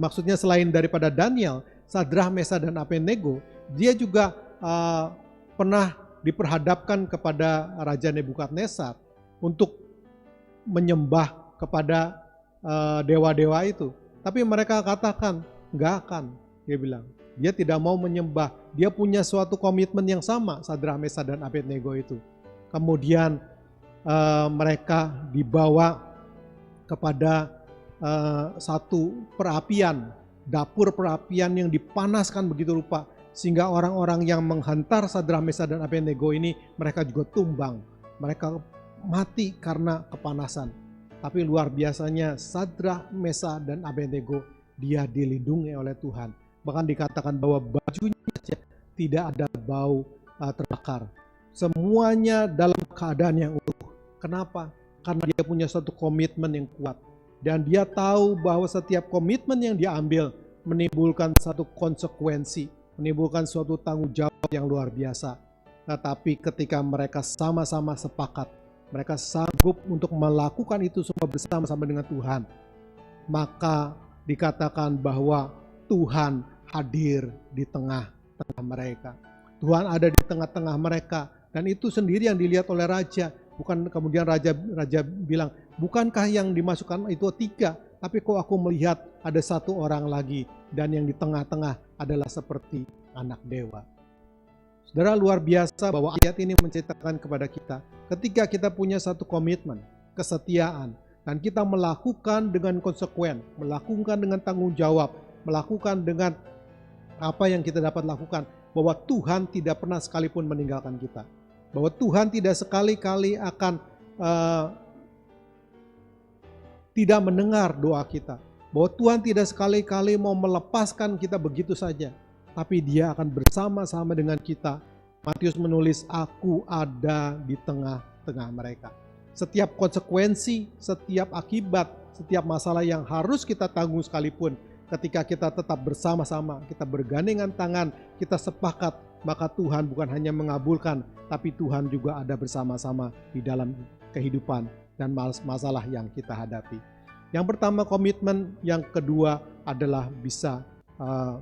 maksudnya selain daripada Daniel, Sadrak, Mesakh, dan Abednego, dia juga pernah diperhadapkan kepada Raja Nebukadnezar untuk menyembah kepada dewa-dewa itu. Tapi mereka katakan, enggak akan, dia bilang. Dia tidak mau menyembah, dia punya suatu komitmen yang sama, Sadrak, Mesakh, dan Abednego itu. Kemudian mereka dibawa kepada satu perapian, dapur perapian yang dipanaskan begitu rupa, sehingga orang-orang yang menghantar Sadrak, Mesak, dan Abednego ini mereka juga tumbang, mereka mati karena kepanasan. Tapi luar biasanya Sadrak, Mesak, dan Abednego dia dilindungi oleh Tuhan. Bahkan dikatakan bahwa bajunya saja tidak ada bau terbakar. Semuanya dalam keadaan yang utuh. Kenapa? Karena dia punya satu komitmen yang kuat. Dan dia tahu bahwa setiap komitmen yang dia ambil menimbulkan satu konsekuensi, menimbulkan suatu tanggung jawab yang luar biasa. Tetapi ketika mereka sama-sama sepakat, mereka sanggup untuk melakukan itu semua bersama-sama dengan Tuhan, maka dikatakan bahwa Tuhan hadir di tengah-tengah mereka. Tuhan ada di tengah-tengah mereka, dan itu sendiri yang dilihat oleh raja. Bukan kemudian raja bilang, bukankah yang dimasukkan itu 3, tapi kok aku melihat ada 1 orang lagi, dan yang di tengah-tengah adalah seperti anak dewa. Saudara, luar biasa bahwa ayat ini menceritakan kepada kita, ketika kita punya satu komitmen, kesetiaan, dan kita melakukan dengan konsekuen, melakukan dengan tanggung jawab, melakukan dengan apa yang kita dapat lakukan, bahwa Tuhan tidak pernah sekalipun meninggalkan kita. Bahwa Tuhan tidak sekali-kali akan tidak mendengar doa kita. Bahwa Tuhan tidak sekali-kali mau melepaskan kita begitu saja. Tapi Dia akan bersama-sama dengan kita. Matius menulis, aku ada di tengah-tengah mereka. Setiap konsekuensi, setiap akibat, setiap masalah yang harus kita tanggung sekalipun, ketika kita tetap bersama-sama, kita bergandengan tangan, kita sepakat, maka Tuhan bukan hanya mengabulkan, tapi Tuhan juga ada bersama-sama di dalam kehidupan dan masalah yang kita hadapi. Yang pertama komitmen, yang kedua adalah bisa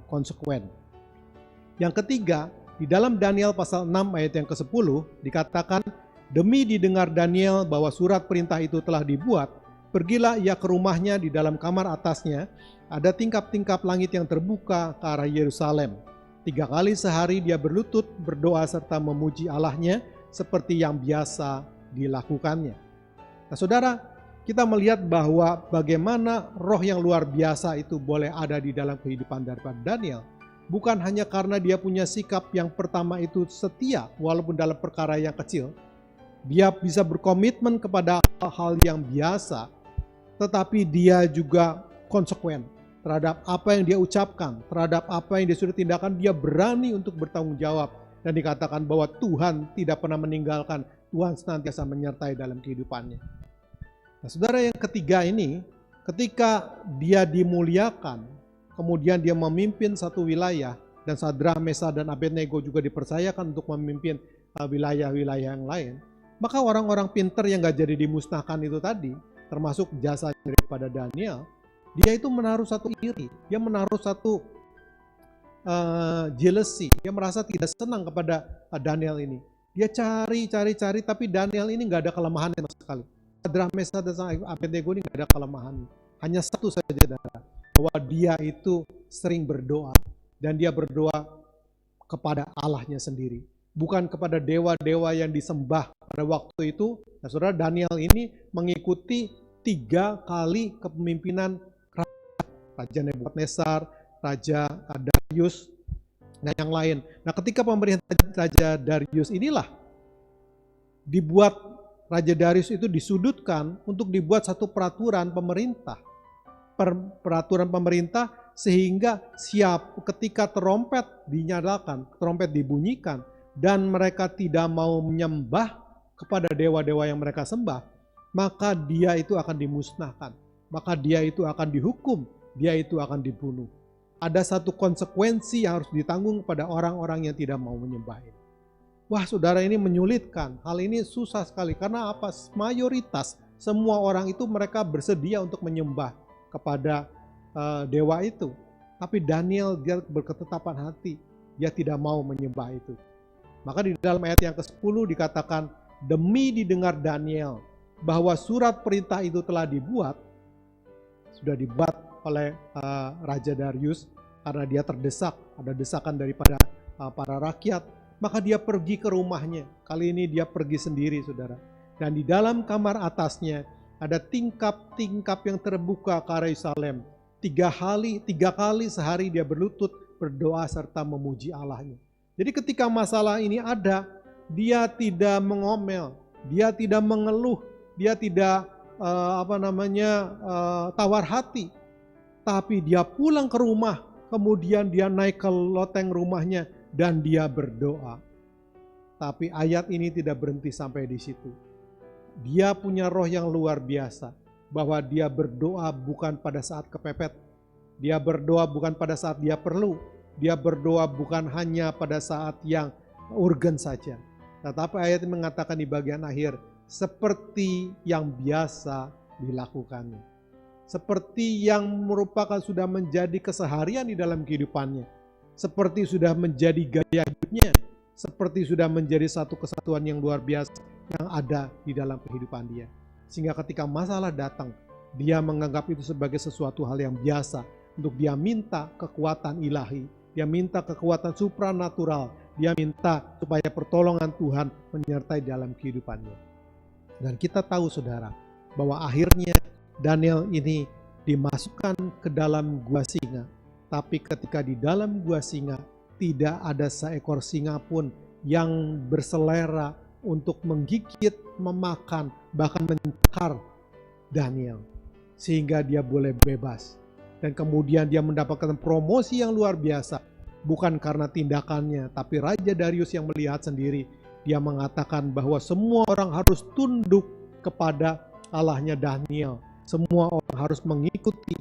konsekuen. Yang ketiga, di dalam Daniel pasal 6 ayat yang ke-10 dikatakan, demi didengar Daniel bahwa surat perintah itu telah dibuat, pergilah ia ke rumahnya, di dalam kamar atasnya ada tingkap-tingkap langit yang terbuka ke arah Yerusalem. 3 kali sehari dia berlutut, berdoa serta memuji Allahnya seperti yang biasa dilakukannya. Nah saudara, kita melihat bahwa bagaimana roh yang luar biasa itu boleh ada di dalam kehidupan daripada Daniel. Bukan hanya karena dia punya sikap yang pertama itu setia, walaupun dalam perkara yang kecil. Dia bisa berkomitmen kepada hal-hal yang biasa, tetapi dia juga konsekuen terhadap apa yang dia ucapkan, terhadap apa yang dia sudah tindakan. Dia berani untuk bertanggung jawab, dan dikatakan bahwa Tuhan tidak pernah meninggalkan, Tuhan senantiasa menyertai dalam kehidupannya. Nah saudara, yang ketiga ini, ketika dia dimuliakan, kemudian dia memimpin satu wilayah, dan Sadrak, Mesak, dan Abednego juga dipercayakan untuk memimpin wilayah-wilayah yang lain, maka orang-orang pintar yang gak jadi dimusnahkan itu tadi, termasuk jasa daripada Daniel, dia itu menaruh satu iri, dia menaruh satu jealousy, dia merasa tidak senang kepada Daniel ini. Dia cari, tapi Daniel ini gak ada kelemahan sama sekali. Sadrak, Mesak, dan Abednego ini gak ada kelemahan. Hanya satu saja, bahwa dia itu sering berdoa, dan dia berdoa kepada Allahnya sendiri, bukan kepada dewa-dewa yang disembah pada waktu itu. Nah saudara, Daniel ini mengikuti 3 kali kepemimpinan Raja Nebukadnezar, Raja Darius, dan yang lain. Nah ketika pemerintahan Raja Darius inilah dibuat, Raja Darius itu disudutkan untuk dibuat satu peraturan pemerintah. Peraturan pemerintah sehingga ketika trompet dinyalakan, trompet dibunyikan, dan mereka tidak mau menyembah kepada dewa-dewa yang mereka sembah, maka dia itu akan dimusnahkan, maka dia itu akan dihukum, dia itu akan dibunuh. Ada satu konsekuensi yang harus ditanggung pada orang-orang yang tidak mau menyembah ini. Wah saudara, ini menyulitkan, hal ini susah sekali, karena apa? Mayoritas semua orang itu mereka bersedia untuk menyembah kepada dewa itu. Tapi Daniel, dia berketetapan hati, dia tidak mau menyembah itu. Maka di dalam ayat yang ke-10 dikatakan, demi didengar Daniel bahwa surat perintah itu telah dibuat, sudah dibuat oleh Raja Darius, karena dia terdesak, ada desakan daripada para rakyat, maka dia pergi ke rumahnya. Kali ini dia pergi sendiri saudara. Dan di dalam kamar atasnya ada tingkap-tingkap yang terbuka ke arah Yerusalem. Tiga kali sehari dia berlutut, berdoa serta memuji Allahnya. Jadi ketika masalah ini ada, dia tidak mengomel, dia tidak mengeluh, dia tidak tawar hati. Tapi dia pulang ke rumah, kemudian dia naik ke loteng rumahnya dan dia berdoa. Tapi ayat ini tidak berhenti sampai di situ. Dia punya roh yang luar biasa, bahwa dia berdoa bukan pada saat kepepet. Dia berdoa bukan pada saat dia perlu. Dia berdoa bukan hanya pada saat yang urgen saja. Tetapi ayat ini mengatakan di bagian akhir, seperti yang biasa dilakukannya. Seperti yang merupakan sudah menjadi keseharian di dalam kehidupannya. Seperti sudah menjadi gaya hidupnya. Seperti sudah menjadi satu kesatuan yang luar biasa yang ada di dalam kehidupan dia. Sehingga ketika masalah datang, dia menganggap itu sebagai sesuatu hal yang biasa. Untuk dia minta kekuatan ilahi, dia minta kekuatan supranatural, dia minta supaya pertolongan Tuhan menyertai dalam kehidupannya. Dan kita tahu saudara, bahwa akhirnya Daniel ini dimasukkan ke dalam gua singa. Tapi ketika di dalam gua singa, tidak ada seekor singa pun yang berselera untuk menggigit, memakan, bahkan mencakar Daniel. Sehingga dia boleh bebas. Dan kemudian dia mendapatkan promosi yang luar biasa. Bukan karena tindakannya, tapi Raja Darius yang melihat sendiri. Dia mengatakan bahwa semua orang harus tunduk kepada Allahnya Daniel. Semua orang harus mengikuti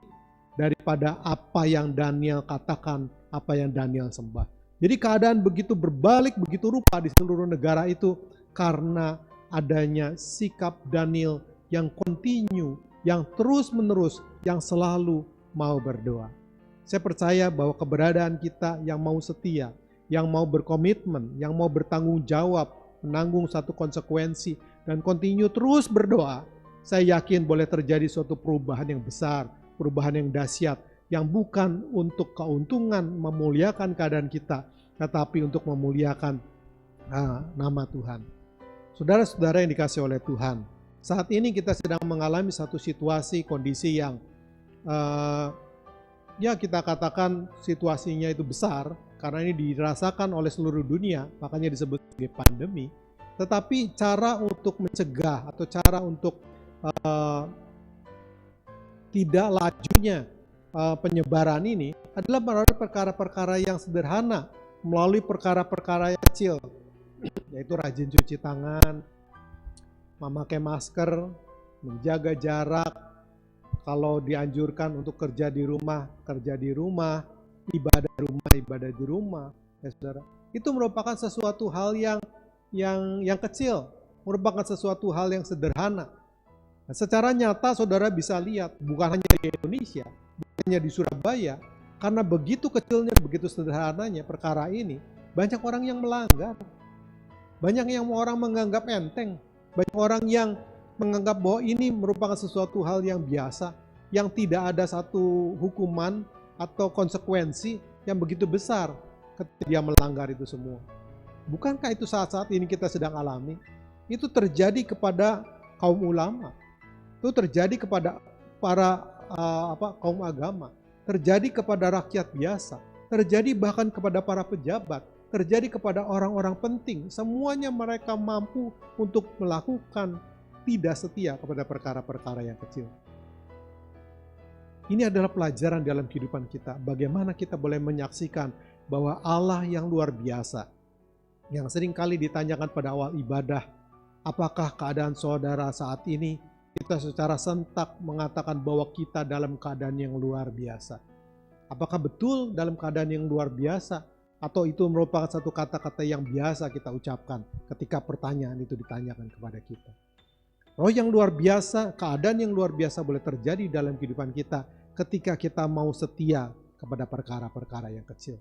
daripada apa yang Daniel katakan, apa yang Daniel sembah. Jadi keadaan begitu berbalik, begitu rupa di seluruh negara itu karena adanya sikap Daniel yang kontinu, yang terus-menerus, yang selalu mau berdoa. Saya percaya bahwa keberadaan kita yang mau setia, yang mau berkomitmen, yang mau bertanggung jawab, menanggung satu konsekuensi, dan kontinu terus berdoa, saya yakin boleh terjadi suatu perubahan yang besar, perubahan yang dahsyat, yang bukan untuk keuntungan memuliakan keadaan kita, tetapi untuk memuliakan nama Tuhan. Saudara-saudara yang dikasihi oleh Tuhan, saat ini kita sedang mengalami satu situasi, kondisi yang ya kita katakan situasinya itu besar, karena ini dirasakan oleh seluruh dunia, makanya disebut sebagai pandemi. Tetapi cara untuk mencegah atau cara untuk tidak lajunya penyebaran ini adalah melalui perkara-perkara yang sederhana, melalui perkara-perkara yang kecil, yaitu rajin cuci tangan, memakai masker, menjaga jarak, kalau dianjurkan untuk kerja di rumah, ibadah di rumah, ya saudara. Itu merupakan sesuatu hal yang kecil, merupakan sesuatu hal yang sederhana. Nah, secara nyata saudara bisa lihat, bukan hanya di Indonesia, bukan hanya di Surabaya, karena begitu kecilnya, begitu sederhananya perkara ini, banyak orang yang melanggar. Banyak yang orang menganggap enteng, banyak orang yang menganggap bahwa ini merupakan sesuatu hal yang biasa, yang tidak ada satu hukuman atau konsekuensi yang begitu besar ketika dia melanggar itu semua. Bukankah itu saat-saat ini kita sedang alami? Itu terjadi kepada kaum ulama, itu terjadi kepada para kaum agama, terjadi kepada rakyat biasa, terjadi bahkan kepada para pejabat, terjadi kepada orang-orang penting. Semuanya mereka mampu untuk melakukan tidak setia kepada perkara-perkara yang kecil. Ini adalah pelajaran dalam kehidupan kita. Bagaimana kita boleh menyaksikan bahwa Allah yang luar biasa, yang seringkali ditanyakan pada awal ibadah, apakah keadaan saudara saat ini? Kita secara sentak mengatakan bahwa kita dalam keadaan yang luar biasa. Apakah betul dalam keadaan yang luar biasa? Atau itu merupakan satu kata-kata yang biasa kita ucapkan ketika pertanyaan itu ditanyakan kepada kita. Roh yang luar biasa, keadaan yang luar biasa boleh terjadi dalam kehidupan kita ketika kita mau setia kepada perkara-perkara yang kecil.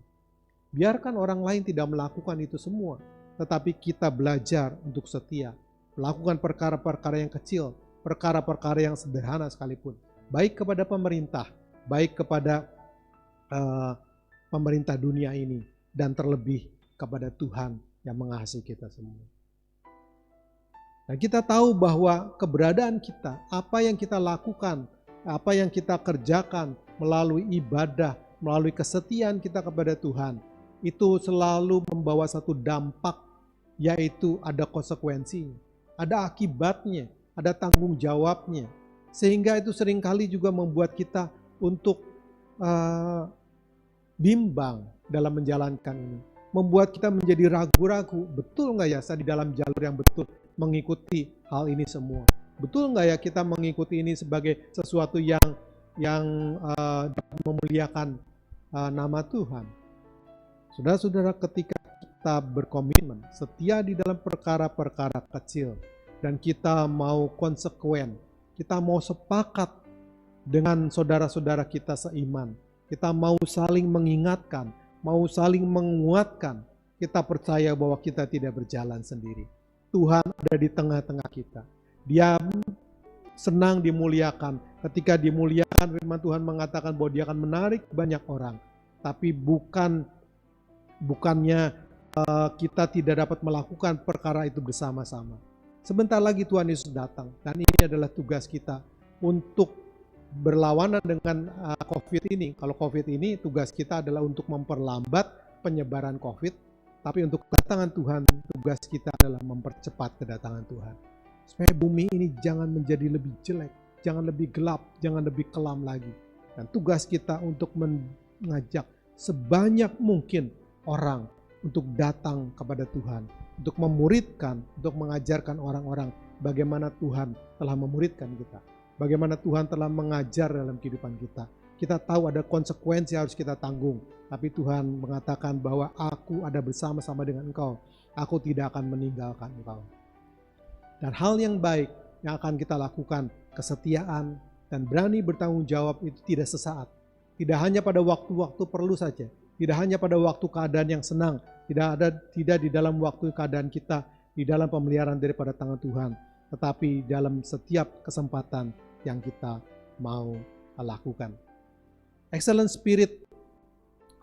Biarkan orang lain tidak melakukan itu semua, tetapi kita belajar untuk setia, melakukan perkara-perkara yang kecil, perkara-perkara yang sederhana sekalipun, baik kepada pemerintah, baik kepada pemerintah dunia ini, dan terlebih kepada Tuhan yang mengasihi kita semua. Dan kita tahu bahwa keberadaan kita, apa yang kita lakukan, apa yang kita kerjakan melalui ibadah, melalui kesetiaan kita kepada Tuhan, itu selalu membawa satu dampak, yaitu ada konsekuensinya, ada akibatnya, ada tanggung jawabnya. Sehingga itu seringkali juga membuat kita untuk bimbang dalam menjalankan ini. Membuat kita menjadi ragu-ragu, betul nggak ya saya di dalam jalur yang betul mengikuti hal ini semua? Betul nggak ya kita mengikuti ini sebagai sesuatu yang memuliakan nama Tuhan? Saudara-saudara, ketika kita berkomitmen, setia di dalam perkara-perkara kecil, dan kita mau konsekuen, kita mau sepakat dengan saudara-saudara kita seiman, kita mau saling mengingatkan, mau saling menguatkan, kita percaya bahwa kita tidak berjalan sendiri. Tuhan ada di tengah-tengah kita. Dia senang dimuliakan. Ketika dimuliakan, firman Tuhan mengatakan bahwa dia akan menarik banyak orang. Tapi bukannya kita tidak dapat melakukan perkara itu bersama-sama. Sebentar lagi Tuhan Yesus datang. Dan ini adalah tugas kita untuk berlawanan dengan COVID ini. Kalau COVID ini, tugas kita adalah untuk memperlambat penyebaran COVID. Tapi untuk kedatangan Tuhan, tugas kita adalah mempercepat kedatangan Tuhan. Supaya bumi ini jangan menjadi lebih jelek, jangan lebih gelap, jangan lebih kelam lagi. Dan tugas kita untuk mengajak sebanyak mungkin orang untuk datang kepada Tuhan, untuk memuridkan, untuk mengajarkan orang-orang bagaimana Tuhan telah memuridkan kita, bagaimana Tuhan telah mengajar dalam kehidupan kita. Kita tahu ada konsekuensi harus kita tanggung, tapi Tuhan mengatakan bahwa aku ada bersama-sama dengan engkau, aku tidak akan meninggalkan engkau. Dan hal yang baik yang akan kita lakukan, kesetiaan dan berani bertanggung jawab itu tidak sesaat. Tidak hanya pada waktu-waktu perlu saja, tidak hanya pada waktu keadaan yang senang, tidak di dalam waktu keadaan kita, di dalam pemeliharaan daripada tangan Tuhan, tetapi dalam setiap kesempatan yang kita mau lakukan. Excellent Spirit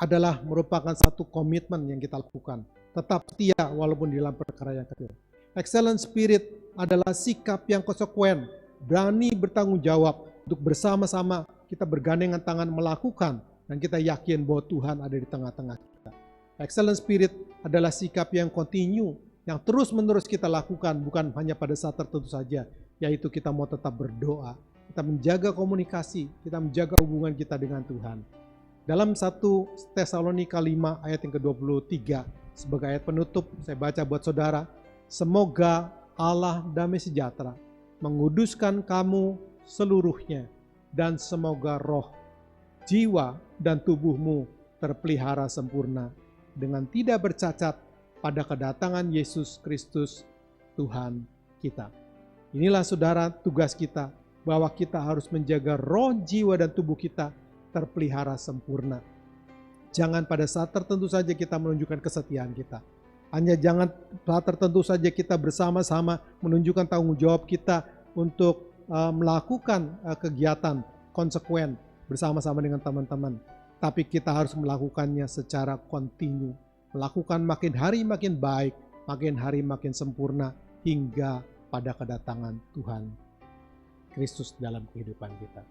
adalah merupakan satu komitmen yang kita lakukan. Tetap setia walaupun di dalam perkara yang kecil. Excellent Spirit adalah sikap yang konsekuen, berani bertanggung jawab untuk bersama-sama kita bergandengan tangan melakukan, dan kita yakin bahwa Tuhan ada di tengah-tengah kita. Excellent Spirit adalah sikap yang continue, yang terus-menerus kita lakukan, bukan hanya pada saat tertentu saja, yaitu kita mau tetap berdoa, kita menjaga komunikasi, kita menjaga hubungan kita dengan Tuhan. Dalam 1 Tesalonika 5 ayat yang ke-23, sebagai ayat penutup, saya baca buat saudara, semoga Allah damai sejahtera menguduskan kamu seluruhnya, dan semoga roh, jiwa, dan tubuhmu terpelihara sempurna dengan tidak bercacat pada kedatangan Yesus Kristus Tuhan kita. Inilah saudara tugas kita, bahwa kita harus menjaga roh, jiwa, dan tubuh kita terpelihara sempurna. Jangan pada saat tertentu saja kita menunjukkan kesetiaan kita. Hanya jangan saat tertentu saja kita bersama-sama menunjukkan tanggung jawab kita untuk melakukan kegiatan konsekuen bersama-sama dengan teman-teman. Tapi kita harus melakukannya secara kontinu. Melakukan makin hari makin baik, makin hari makin sempurna, hingga pada kedatangan Tuhan Kristus dalam kehidupan kita.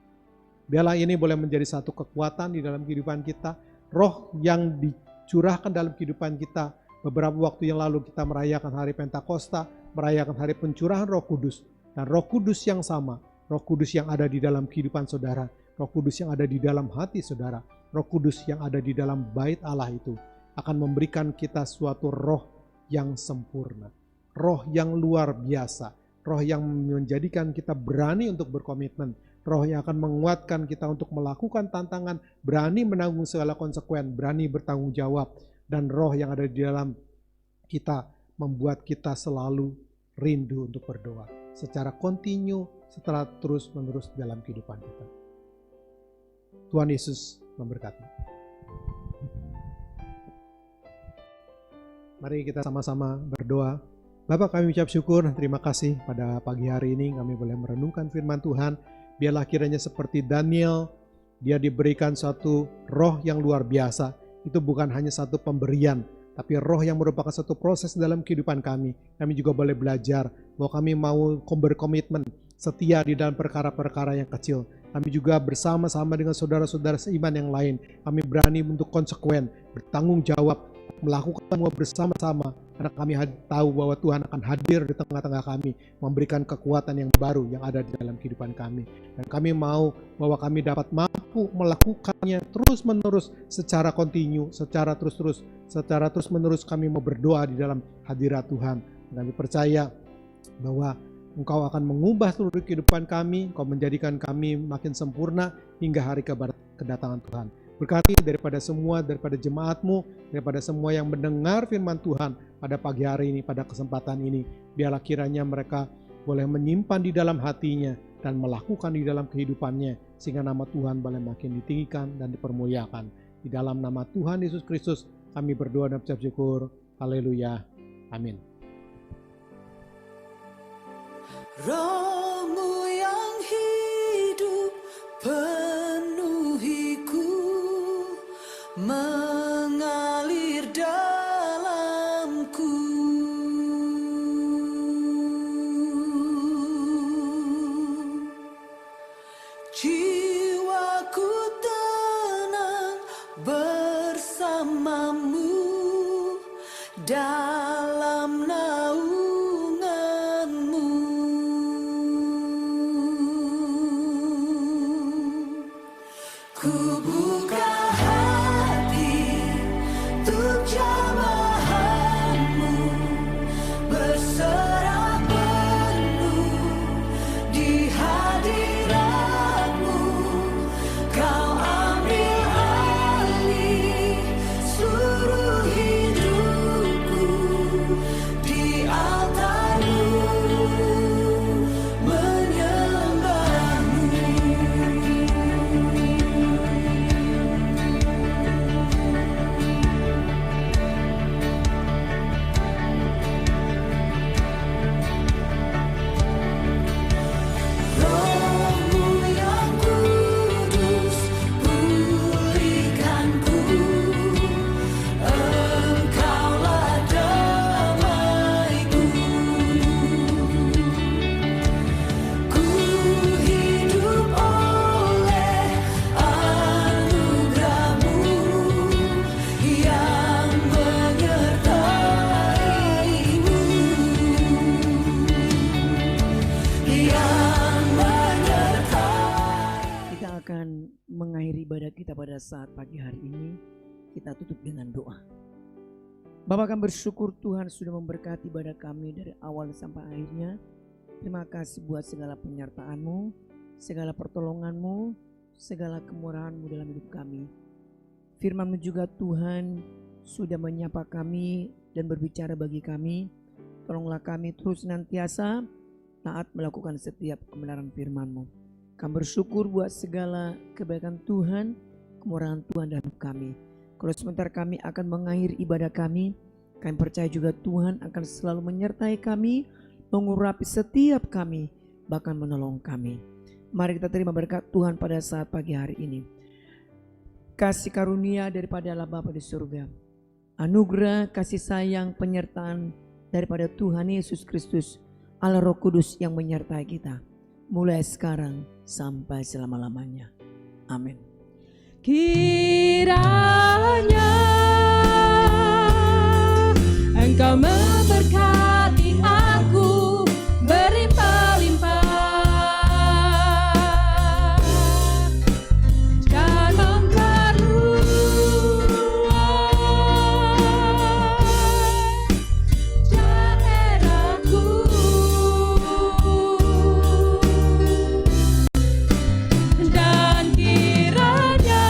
Biarlah ini boleh menjadi satu kekuatan di dalam kehidupan kita. Roh yang dicurahkan dalam kehidupan kita. Beberapa waktu yang lalu kita merayakan hari Pentakosta, merayakan hari pencurahan Roh Kudus. Dan Roh Kudus yang sama, Roh Kudus yang ada di dalam kehidupan saudara, Roh Kudus yang ada di dalam hati saudara, Roh Kudus yang ada di dalam bait Allah itu akan memberikan kita suatu roh yang sempurna, roh yang luar biasa, roh yang menjadikan kita berani untuk berkomitmen, roh yang akan menguatkan kita untuk melakukan tantangan, berani menanggung segala konsekuen, berani bertanggung jawab, dan roh yang ada di dalam kita membuat kita selalu rindu untuk berdoa secara kontinu, secara terus-menerus dalam kehidupan kita. Tuhan Yesus memberkati. Mari kita sama-sama berdoa. Bapa, kami ucap syukur, terima kasih pada pagi hari ini kami boleh merenungkan firman Tuhan. Biarlah kiranya seperti Daniel, dia diberikan satu roh yang luar biasa. Itu bukan hanya satu pemberian, tapi roh yang merupakan satu proses dalam kehidupan kami. Kami juga boleh belajar bahwa kami mau berkomitmen setia di dalam perkara-perkara yang kecil. Kami juga bersama-sama dengan saudara-saudara seiman yang lain. Kami berani untuk konsekuen, bertanggung jawab, melakukan semua bersama-sama. Karena kami tahu bahwa Tuhan akan hadir di tengah-tengah kami, memberikan kekuatan yang baru yang ada di dalam kehidupan kami. Dan kami mau bahwa kami dapat mampu melakukannya terus-menerus secara kontinu, secara terus-menerus kami mau berdoa di dalam hadirat Tuhan. Dan kami percaya bahwa Engkau akan mengubah seluruh kehidupan kami, Engkau menjadikan kami makin sempurna hingga hari kedatangan Tuhan. Berkati daripada jemaat-Mu, daripada semua yang mendengar firman Tuhan pada pagi hari ini, pada kesempatan ini. Biarlah kiranya mereka boleh menyimpan di dalam hatinya dan melakukan di dalam kehidupannya, sehingga nama Tuhan boleh makin ditinggikan dan dipermuliakan. Di dalam nama Tuhan Yesus Kristus kami berdoa dan mengucap syukur. Haleluya. Amin. Roh-Mu yang hidup penuhiku, mengalir dalamku. Jiwaku tenang bersamamu dalam naunganmu. Ku buka hati untuk jamahan-Mu, berserah penuh di hadirat-Mu. Kau ambil alih seluruh hidupku, di altar-Mu menyembah-Mu. Roh-Mu yang kudus, pulihkanku. Engkaulah damaiku. Ku hidup oleh anugerah-Mu yang menyertai-Mu, yang menyertai. Kita akan mengakhiri ibadah kita pada saat pagi hari ini. Kita tutup dengan doa. Bapak, kami bersyukur Tuhan sudah memberkati ibadah kami dari awal sampai akhirnya. Terima kasih buat segala penyertaan-Mu, segala pertolongan-Mu, segala kemurahan-Mu dalam hidup kami. Firman-Mu juga Tuhan sudah menyapa kami dan berbicara bagi kami. Tolonglah kami terus senantiasa taat melakukan setiap kebenaran firman-Mu. Kami bersyukur buat segala kebaikan Tuhan, kemurahan Tuhan dalam kami. Kalau sebentar kami akan mengakhiri ibadah kami percaya juga Tuhan akan selalu menyertai kami, mengurapi setiap kami, bahkan menolong kami. Mari kita terima berkat Tuhan pada saat pagi hari ini. Kasih karunia daripada Allah Bapa di surga, anugerah, kasih sayang, penyertaan daripada Tuhan Yesus Kristus, Allah Roh Kudus yang menyertai kita, mulai sekarang sampai selama-lamanya. Amin. Kiranya Engkau memberkati aku berlimpah-limpah dan memperluas daerahku, dan kiranya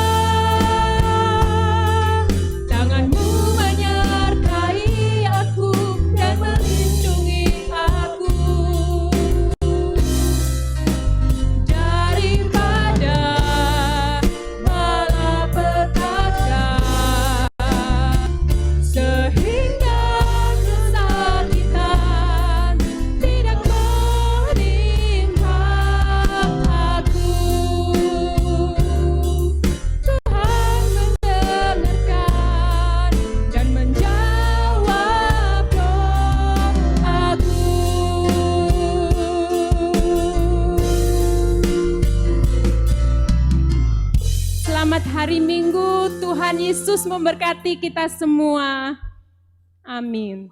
Tuhan Yesus memberkati kita semua. Amin.